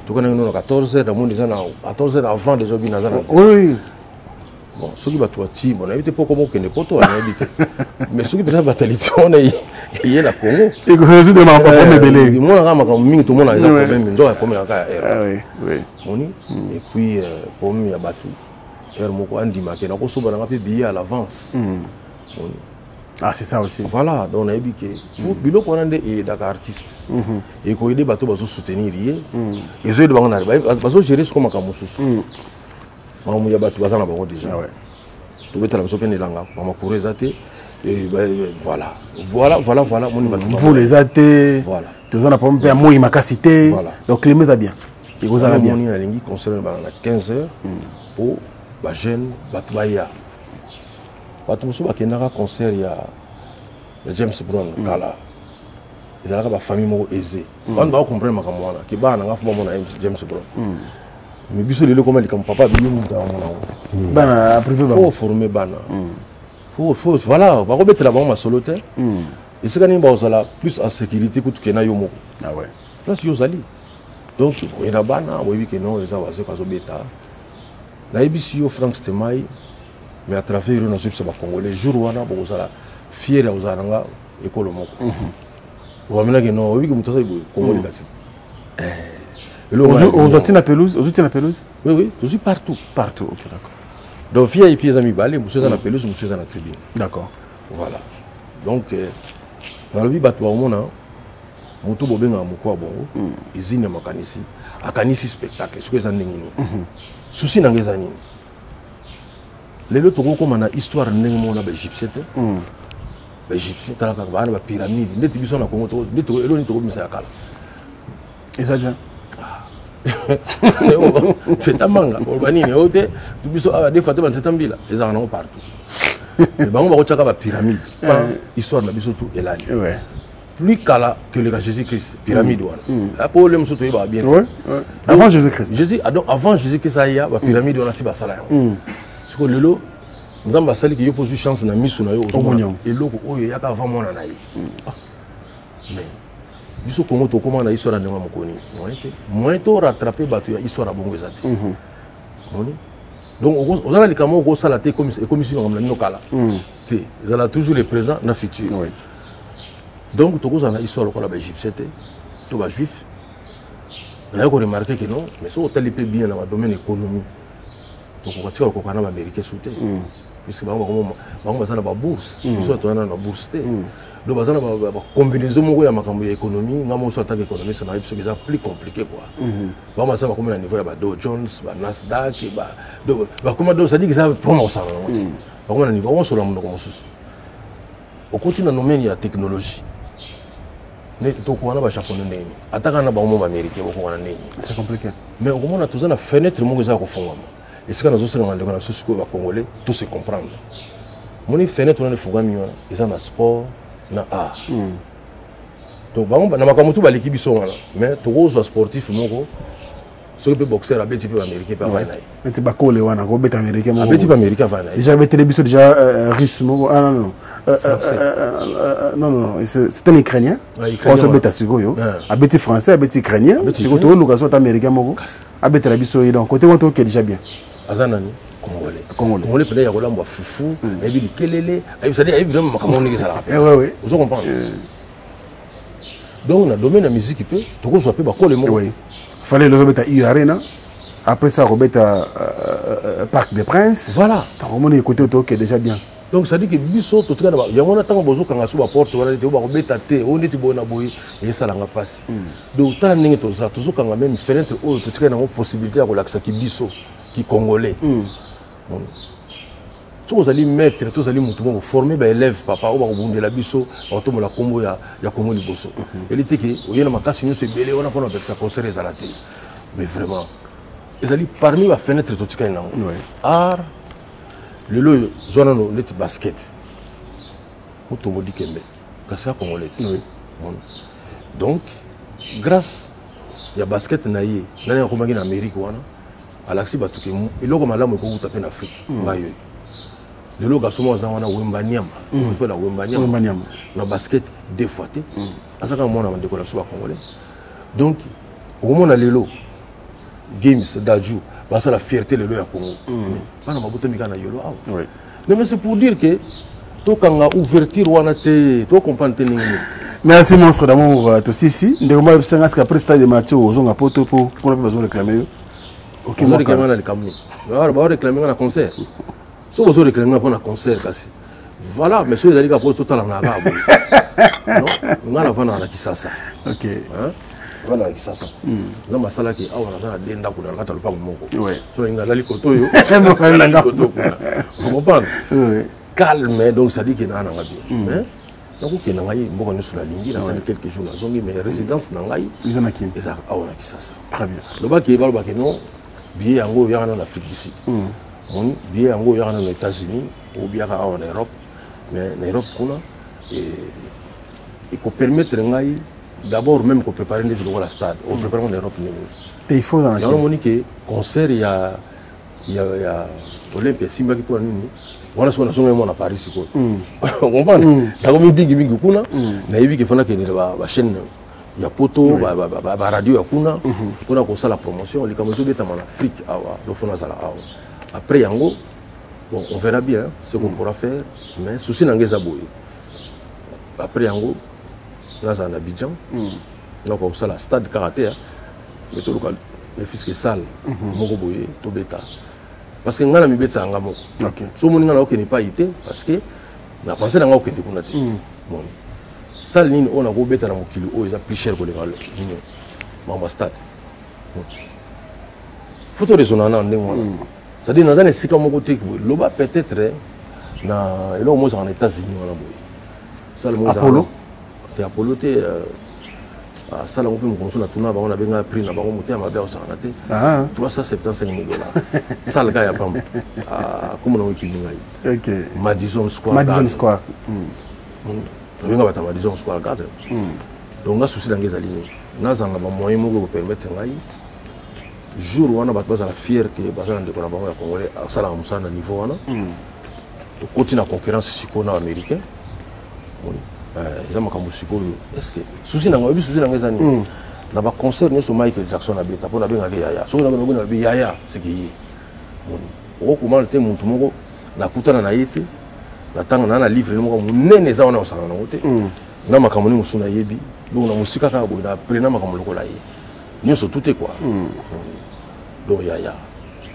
Tout quand on a 14h dans mon déjà à 14h avant déjà bien dans. Oui. Bon, ceux qui battent ti, bon, on habite pas comment qu'on est pas toi, on habite. Mais ceux qui battent batalité, on est y est la Congo. Et que résout de ma problème belé. Moi on a comme mingi tout le monde a des problèmes, mais on a comme un cas. Oui, oui. Moni et puis pour moi il y a battu. Er moko andi maké na ko soba na pe billet à l'avance. Ah, c'est ça aussi. Voilà, donc on a dit que pour biloko on a des artistes. Et qu'on aide bateau bateau soutenir lié. Et je dois en arriver. Bateau gérer ce comme un camouflage. Maman ya bateau bazana bango déjà. Tu veux te la maison peine langa. Maman courir zate. Et voilà. Mon bateau. Vous les athées. Voilà. Tu as pas un mot imacacité. Voilà. Donc les va bien. Et vous allez bien. On a lingi concert à 15h pour ba jeune batubaya. Bato musu bakendaka concert ya James Brown kala. Ezalaka ba famille moko aisée. Bana ba comprendre makambo wana ki bana nga fuma mona James Brown. Mais biso lelo comme likam papa bi mu ta mona. Bana privé ba. Faut former bana. Faut voilà, ba ko betela ba ma solo te. Et c'est quand même ba plus en sécurité que tu na yo moko. Ah ouais. Là si yo zali. Donc il y a bana, oui que non, ça va se kazo beta. Na ibisi yo Frank Stemai. Mais à travers nos subs congolais jour wana bozala fier aux aranga école moko on va mener que non oui que mutasa ibo congolais la cité aux outils na pelouse oui toujours partout ok d'accord donc fier et pieds amis balé monsieur na pelouse monsieur na tribune d'accord voilà donc dans le vie batwa mona mutu bobenga mukwa bongo izine makanisi akanisi spectacle ce que ça ndengini souci nangeza nini lelo toko koma na histoire ndenge mona ba égyptien te ba égyptien tala ka ba pyramide ndeti biso na Congo to ndeti elo ni toko misa ya kala exactement c'est amanga urbanine ote biso a des fois te ban setambila ezanga na partout mais bango ba ko tshaka ba pyramide histoire na biso tout elani ouais plus kala que le Jésus-Christ pyramide wana a problème surtout ba bien avant Jésus-Christ donc avant Jésus-Christ ça y a ba pyramide wana si ba sala ce que lelo nzamba sali ki yo pose chance na misu na yo ozomona eloko oyo yaka avant mona na ye mais biso Congo to comment na histoire ndenge mokoni moins to rattraper bato ya histoire bongo ezati donc ozala likamo ko sala te comme si on na kala te ezala toujours le présent na futur donc to ko na histoire ko la ba égyptien te to ba juif na ko remarquer que non mais so tali pe bien dans le domaine économique. Donc on va dire qu'on a un américain sauté. Puisque on va faire la bourse. Nous sommes dans la bourse. Donc on va faire la combinaison de l'économie. Nous avons en tant qu'économiste, c'est plus compliqué quoi. On va faire comme le niveau de Dow Jones, Nasdaq, comment ça dit que ça promo ça. Comme le niveau on sur le monde comme ça. Au continent nous mène la technologie. Ne tokwana ba japonais ndeni ataka na ba mo américain boko wana ndeni c'est compliqué mais au moment on a la fenêtre mo za ko fongama et ce que nous avons dans la société congolais tout se comprendre mon fenêtre on a fongami wana ils ont na sport na art donc ba na makamutu ba l'équipe biso wana mais toko zo sportif moko so peut boxer à beti pe américain pa vaina mais ba kole wana ko beti américain mo beti pa américain vaina déjà beti biso déjà russe mo non c'est un ukrainien on se beta sikoyo a beti français a beti ukrainien sikoyo to location américain mo a beti la biso donc côté on to déjà bien azanani congolais peut-être ya kolamba fufu et bi kelele et ça dit évidemment makamon ni ça la oui vous comprenez donc na domaine la musique peut to ko so pe ba kole mo fallait le remettre à Arena. Après ça, remettre à Parc des Princes. Voilà. Donc, on est côté auto qui est déjà bien. Donc, ça dit que Bisso, tout le monde, il y a un temps où on a la porte, on a remettre à terre, on est bon à boire, et ça l'a passé. Donc, tant que tout ça, tout ça, quand même, fenêtre, tout le monde a une possibilité de relaxer qui Bisso, qui congolais. Si vous allez mettre, tous allez former des élèves, papa, ou vous la biso, on tombe la combo ya Congo Liboso. Et l'été qui, il y a ma casse, c'est belé, on a pas avec ça concert les alatés. Mais vraiment, ils allaient parmi la fenêtre tout ce qu'il y a. Art, le lot, zone no net basket. Ou tombe dit kembe, parce que congolais. Donc, grâce à basket naïe, n'allez en commander en Amérique ou en Alaxi Batuke, et là comme là, on peut taper en Afrique. Le logo somo za wana Wembanyama on fait la Wembanyama na basket deux fois té asaka mona na décoration congolais donc au moment na lelo games d'Adjou ba ça la fierté lelo ya Congo bana mabuto mika na yolo aw mais c'est pour dire que to kanga ouverture wana té to comprendre té ningi. Merci monstre d'amour to sisi ndeko mwa bisanga ska presta de Mathieu ozonga poto pour na besoin réclamer OK mo réclamer na kamni ba réclamer na concert. Si vous avez réclamé pour un concert, Voilà, mais ceux qui ont tout à l'heure, non, on a la vente à Kisasa. Ok. Voilà, Kisasa. Dans ma salle qui a un denda pour la table pas moko. Ouais. Sur une lali koto yo. Vous comprenez? Calme, donc ça dit qu'il y a un engabi. Mais donc il y a un engabi, bon, on est sur la ligne, là, c'est quelques jours, là, mais résidence n'engabi. Ils en a qui? Ils ont un Kisasa. Très bien. Le bac qui est le non, billet en gros, il y a en Afrique d'ici. Billet en gros, il y a en États-Unis, ou bien en Europe. Mais en Europe, il faut permettre d'abord même qu'on prépare des jours à la stade. On prépare en Europe. Et il faut dans la concert, il y a Olympia, Simba qui pour nous. Voilà ce qu'on a fait à Paris. On comprend. Il y a un big kuna. Il y a une chaîne. Il y a poto, la radio, kuna. On a fait la promotion. Les caméras sont en Afrique. Après, Yango. Bon, on verra bien ce qu'on pourra faire, mais souci n'a pas de après Yango, nous sommes en Abidjan, donc on a la stade karaté, mais tout le fils qui est sale, moko boye, tout bêta. Parce que nous avons mis bêta en gamme. Si on n'a pas été, parce que nous avons pensé qu'on a été kunati. Bon, sale ligne on a go bêta dans mon kilo, ils ont plus cher que les gars. Maman stade. Photo résonant en néo. C'est-à-dire dans les cycles côté là peut-être là au en États-Unis ça le Apollo c'est Apollo te ça là on peut me consoler tout on a bien pris là on monter à ma belle ça na te $375 000 ça le gars y a pas comme on équipe OK Madison Square on vient à Madison Square Garden donc on a souci dans les aligner nous avons la moyen pour permettre jour où on a besoin de fier que bazar de la banque congolais à ça na niveau wana to continue la concurrence sikona américain zama comme sikoyo est-ce que souci na ngobi souci na ngezani na ba concert ne so Michael Jackson abeta pona benga ke yaya so na ngona bi yaya c'est qui o ko mal te muntu moko na kutana na yete na tanga na livre moko munene za wana osanga na ngote na makamoni musuna yebi donc na musika ka bo na prena makamolo ko la ye nyonso tout est quoi donc yaya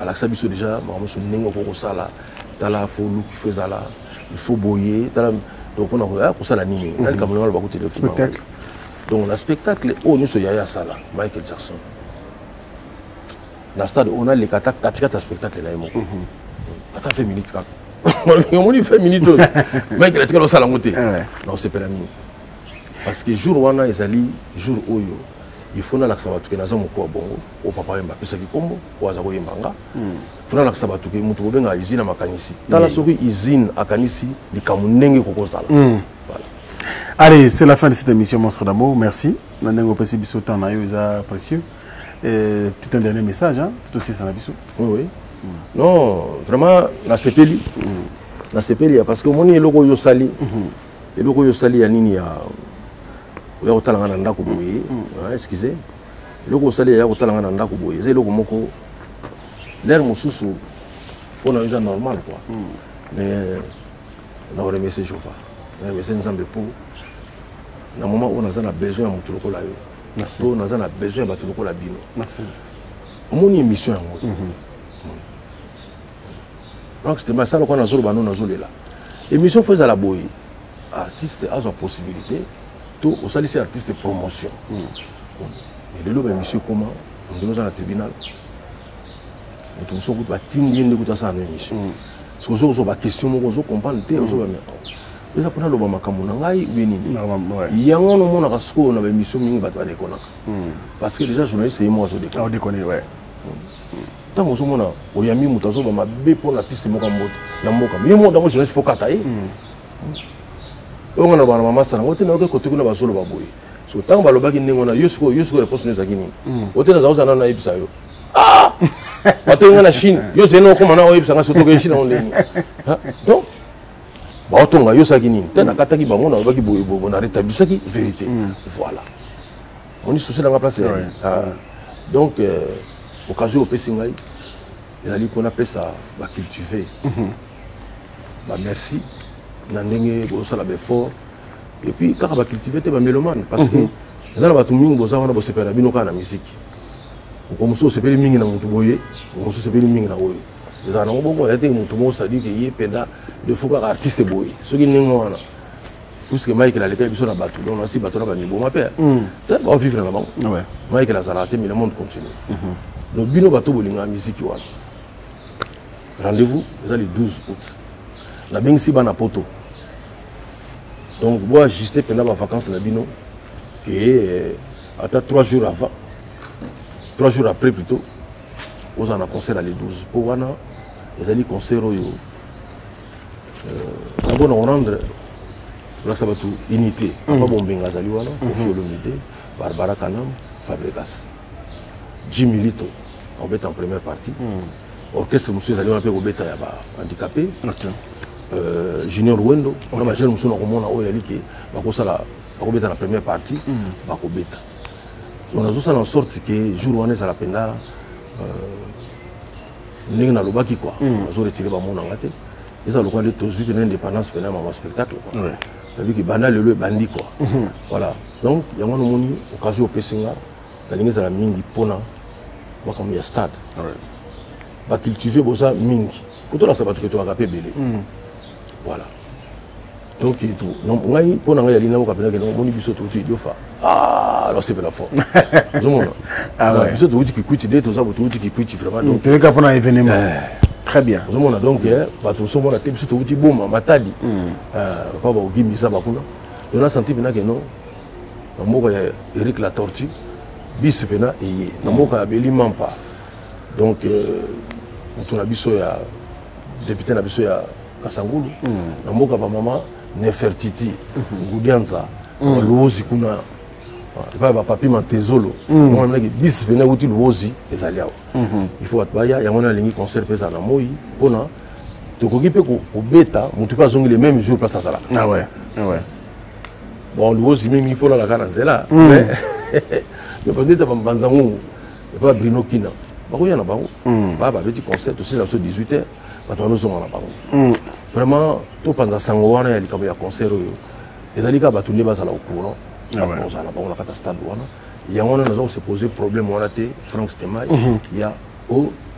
ala sabiso déjà makamoni so nengo ko sala tala fo lu ki faisait là il faut boyer tala donc on a pour ça la nini na kamolo ba ko tele spectacle donc le spectacle o nyonso yaya sala Michael Jackson na stade on a les katika spectacle là moko ata fait minute ka on fait minute Michael Jackson sala ngote non c'est pas la mine parce que jour wana ezali jour oyo il faut na sabatu ke nazo moko bongo o papa yemba pesa ki kombo o azako yembanga faut na sabatu ke mutu bobenga izina makanisi tala soki izine akanisi likamunenge kokosala voilà. Allez, c'est la fin de cette émission Monstre d'amour. Merci. Nandengo pesi biso temps na yo za précieux. Et tout un dernier message hein, tout aussi ça na biso. Oui. Non, vraiment na sepeli. Na sepeli parce que moni eloko yo sali. Eloko yo sali ya nini ya ya kotalanga na ndako boye excusez loko osali ya kotalanga na ndako boye c'est loko moko l'air mususu on a usé normal quoi mais on a remercié chauffeur on a remercié nzambe pour na moment on a besoin de mutu lokola yo merci on a besoin de mutu lokola bino merci mon émission yango donc c'était ma salle qu'on a zolo bano na zolo là émission faisait la boye artiste a sa possibilité tout au salut c'est artiste de promotion et de l'eau monsieur comment on nous dans le tribunal et tout ça va tindien de tout ça en émission ce que ça va question on comprendre te on mais ça pour le bama kamuna ngai benini yango no mona kasko na émission mingi bato de kona parce que déjà journaliste c'est moi de kona déconner ouais tant on se mona o yami mutazo bama be pour l'artiste moka mboto ya moka mais moi dans journaliste faut kataye on a ba mama sana wote na ko tukuna ba solo ba boy so tango ba lobaki ningo na yusko réponse ne zakini wote na zaoza na ibisa yo batenga na Chine yo zeno ko mana o ibisa nga soto ke Chine on leni donc ba otonga yo sakini tena kataki bango na lobaki boy bobo na rétablisaki vérité voilà on est souci dans la place donc occasion au pesingai il a dit qu'on appelle ça ba cultiver ba merci na ndenge bosala befort et puis kaka ba cultiver te ba mélomane parce que dans ba tumingi bosala na bosepela bino kana musique ko muso sepeli mingi na mutu boye muso sepeli mingi na oyo ezana ngo bongo ya te mutu mo sadi ke yependa de faut pas artiste boy ce qui n'est pas puisque Mike la l'école sur la bateau donc si bateau là ba niveau ma père on vivre là-bas ouais Mike la zalaté mais le monde continue donc bino bateau bolinga musique wana rendez-vous c'est le 12 août la bengsi bana poto donc moi ajuster pendant ma vacances na bino et attends 3 jours avant 3 jours après plutôt aux en a concert à les 12 pour wana les ali concert oyo d'abord on rendre là ça va tout unité pas bombenga zali wana Koffi Olomide Barbara Kanam Fabregas Jimmy Lito on bet en première partie orchestre monsieur zali wana pe ko beta ya ba handicapé Junior Wendo on a jeune monsieur na komona oyo ali ke ba ko sala ba ko beta na première partie ba ko beta on a ça en sorte que jour wana ça la penda ndenge na lobaki quoi on a retiré ba mona ngate ça le quoi de tous que l'indépendance pendant mon spectacle quoi ouais que banal le bandi quoi voilà donc il y a mon moni occasion au Pessinga la ligne za la mingi pona moi comme il y a stade ouais ba cultiver boza mingi koto la sabato que tu vas capé belé voilà donc il tout non ngai pona ngai alina ko kapena que non moni biso tout tu dofa ah alors c'est pas la forme ah ouais biso tout qui kuiti de tout ça tout qui kuiti vraiment donc tu es capable d'un événement très bien on a donc bateau so mona te biso tout ti boma matadi pas ba ogimi ça ba kuna on a senti bina que non moko ya Eric la tortue bis pena et moko ya Beli Mampa donc on a biso ya député na biso ya Kasangulu moko ba mama Nefertiti Ngudianza Luozi kuna ba papi Mantezolo on a bis pena uti Luozi ezali awo il faut atbaya ya mona lingi concert pesa na moi pona to koki pe ko beta mutu pa zongi le même jour place ça là ah ouais bon Luozi même il faut la kana zela mais le peut-être pas banzangu pas Bruno Kina ba ko yana ba ba petit concert aussi là sur 18h ba to nous on la ba vraiment to panza sango wana ya likabo ya concert oyo ezali ka batu ne bazala au courant on ça là ba on a kata stade wana ya wana nous se poser problème wana te Frank Stemai il y a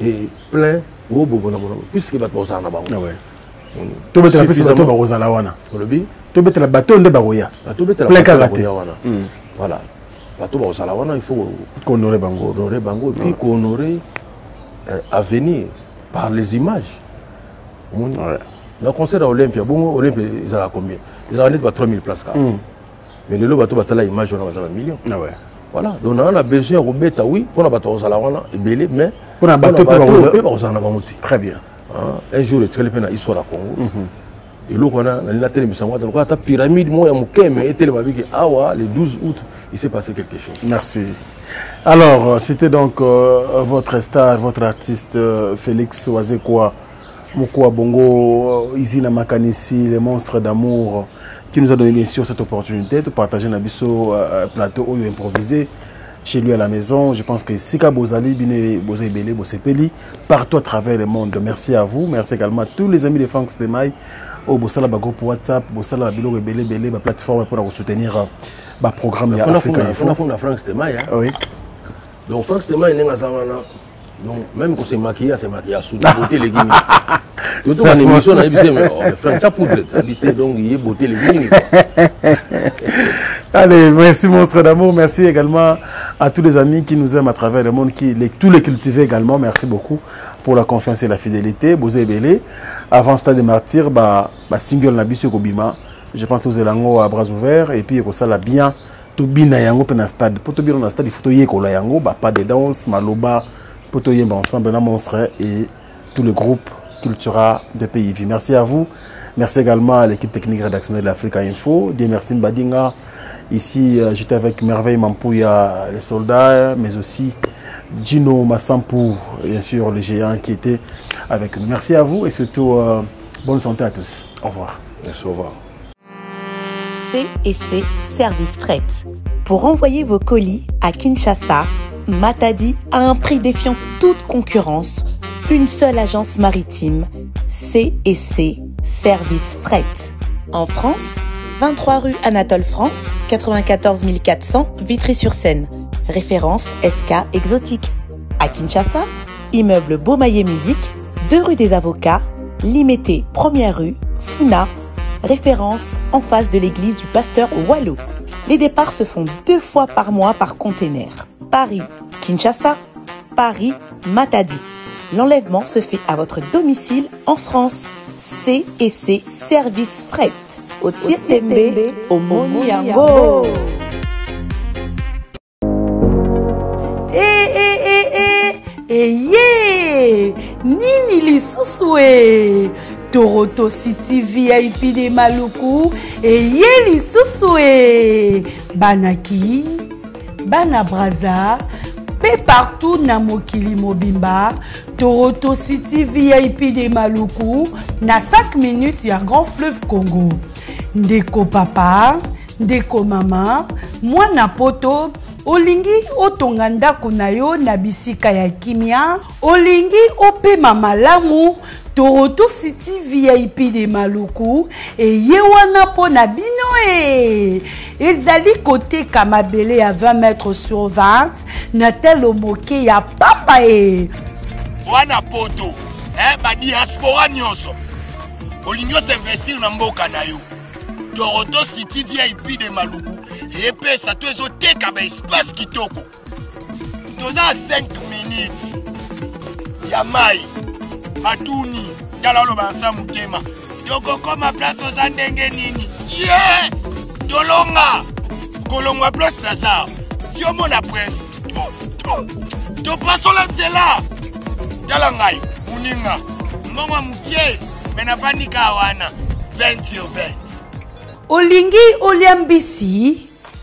et plein au bobona puisque ba to ça na ba ouais to betela pesi bato ba kozala wana olobi to betela bato nde ba koya bato betela bato wana voilà bato ba kozala wana il faut honorer bango et puis honorer à venir par les images ouais le concert à Olympia bon Olympia ils a combien ils ont net 3000 places mais le bato batala image on a 1 million ah ouais voilà donc on a besoin de beta oui pour la bato kozala wana ebele mais pour la bato ba kozala ba muti très bien un jour très bien histoire à Congo et là on a la télévision on a ta pyramide moi ya mukeme et télé babiki awa le 12 août il s'est passé quelque chose. Merci. Alors c'était donc votre star, votre artiste Félix Wazekwa Mukwa Bongo Izina Makanisi, les monstres d'amour, qui nous a donné bien sûr cette opportunité de partager un biseau plateau ou improvisé chez lui à la maison. Je pense que Sika Bozali, Bine Bozé Belé, Bosepeli, partout à travers le monde. Merci à vous. Merci également à tous les amis de Frank Stemai. Au Bossala groupe WhatsApp, Bossala Bilo Belé Belé, la plateforme pour soutenir le programme. Il faut Frank Stemai. Oui. Donc Frank Stemai est un donc même quand c'est maquillé sous beauté les guinées. Tout en émission on a dit mais Frank ça poudre habité donc il est beauté les guinées. Allez, merci monstre d'amour, merci également à tous les amis qui nous aiment à travers le monde, tous les cultivés également, merci beaucoup pour la confiance et la fidélité. Bozé Belé, avant Stade des Martyrs, single Nabisio Kobima, je pense que nous allons à bras ouverts et puis ça l'a bien, tout bien yango pena stade, pour tout bien dans stade il faut y kola yango, pas de danse, maloba, pour tout y ensemble na monstre et tous les groupes culturels des pays. Merci à vous, merci également à l'équipe technique rédactionnelle d'Africa Info, Dieu merci Mbadinga. Ici, j'étais avec Merveille Mampouya, les soldats, mais aussi Gino Massampou, bien sûr, le géant qui était avec nous. Merci à vous et surtout, bonne santé à tous. Au revoir. Merci, au revoir. C&C Service Fret. Pour envoyer vos colis à Kinshasa, Matadi a un prix défiant toute concurrence. Une seule agence maritime, C&C Service Fret. En France, 23 rue Anatole France, 94 400 Vitry-sur-Seine. Référence SK Exotique. À Kinshasa, immeuble Beaumaillé Musique, 2 rue des Avocats, Limité, 1er rue, Sina, référence en face de l'église du pasteur Wallo. Les départs se font 2 fois par mois par container. Paris-Kinshasa, Paris-Matadi. L'enlèvement se fait à votre domicile en France. C&C Service Fret. Au Tietembe, au Moniango. Nini lisusu Toronto City VIP de Maluku lisusu Banaki, Bana Braza, pe partout na mokili mobimba. Toronto City VIP de Maluku na 5 minutes ya Grand Fleuve Congo. Ndeko papa, ndeko mama, mwana poto, olingi otonga ndako na yo na bisika ya kimia, olingi opema malamu. Toronto City VIP de Maluku wana po na bino ezali kote kamabele ya 20 mètres sur 20 na telo moke ya papa wana poto ba diaspora nyonso olingi investir na mboka na yo. Toronto City VIP de Maluku epesa to ezoteka ba espace kitoko. Toza 5 minutes ya mai matuni talalo bansa mutema toko koma place oza ndenge nini tolonga kolongwa place Lazare tiomo na presse to pasola nzela tala ngai muninga mbongo mutie mena panika wana 20 sur 20 olingi oliambisi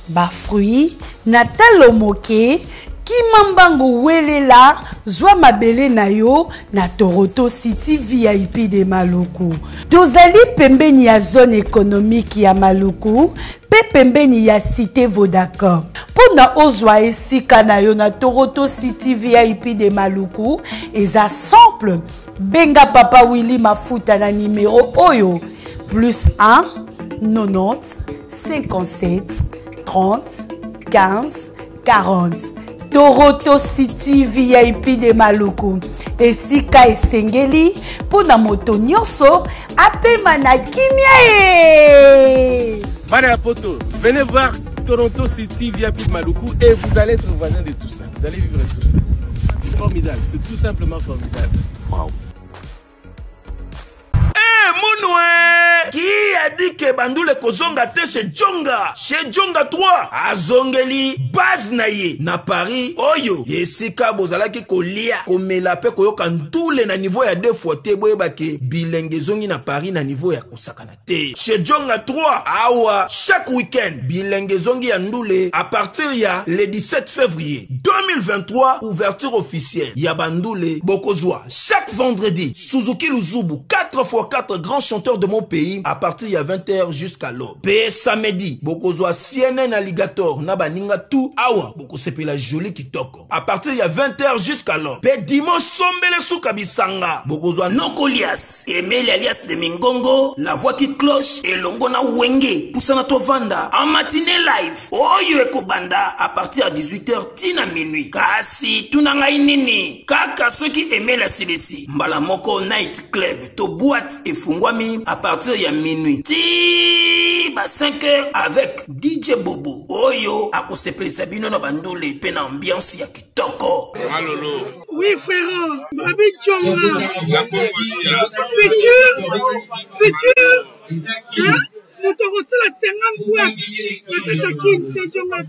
ba fruit na talo moke kimambango welela zwa mabele na yo na Toronto City VIP de Maluku. Tozali pembeni ya zone économique ya Maluku, pe pembeni ya cité Vodacom. Pona ozwa esika na yo na Toronto City VIP de Maluku, eza simple. Benga papa Willy Mafuta na numéro oyo +1 90 57 30 15 40. Toronto City VIP de Maluku. Esika esengeli pona moto nyonso apema na kimia Bana poto, venez voir Toronto City VIP de Maluku et vous allez être voisin de tout ça. Vous allez vivre tout ça. C'est formidable, c'est tout simplement formidable. Wow. Qui a dit que Bandoule kozonga te chez Djonga? Chez Djonga 3 azongeli base na ye na Paris oyo yesika bozalaki kolia komela pe koyoka ndule na niveau ya 2 fois te boyeba ke bilenge zongi na Paris na niveau ya kosakana te. Chez Djonga 3 awa chaque week-end bilenge zongi ya ndule à partir ya le 17 février 2023 ouverture officielle ya Bandoule bokozwa chaque vendredi Suzuki Luzubu 4x4 grands chanteurs de mon pays à partir de 20h jusqu'à l'aube. Pe samedi, bokozwa CNN Alligator na baninga tout awa boko sepela joli kitoko. À partir de 20h jusqu'à l'aube. Pe dimanche sombele souka bisanga. Bokozwa Nokolias, Emile alias de Mingongo, La Voix qui cloche et Longo na Wenge, Poussana Tovanda en matinée live. Oyo eko banda à partir de 18h tina minuit. Kasi tunanga inini. Kaka ceux qui aimaient la CBC. Mbala moko night club to boîte et fungwami à partir de minuit. Ti ba 5h avec DJ Bobo. Oyo akosepeli sabino na bandule pe na ambiance ya kitoko. Malolo. Oui frère, Babi Djonga. Futur. Hein? Nous te reçons la 50 boîtes. La Katakin, c'est Djonga.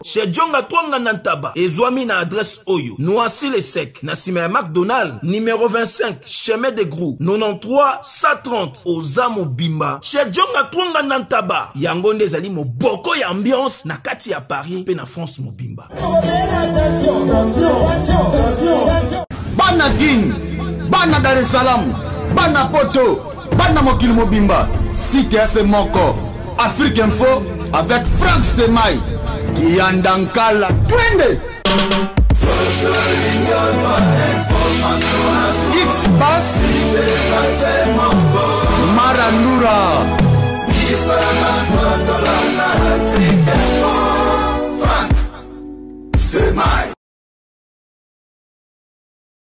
Chez Djonga Twanga Nantaba ezwami na adresse oyo Noisy le Sec na sima ya McDonald numéro 25 chemin de Grou 93 130 Ozamo Bimba. Chez Djonga Twanga Nantaba yango nde ezali moboko ya ambiance na kati ya Paris pe na France mobimba. Bana King, Bana Dar es Salaam, Bana Poto, Bana mokili mobimba, CTF Moko, Afrique Info avec Frank Stemai, Kiandankala, Twende X-Bass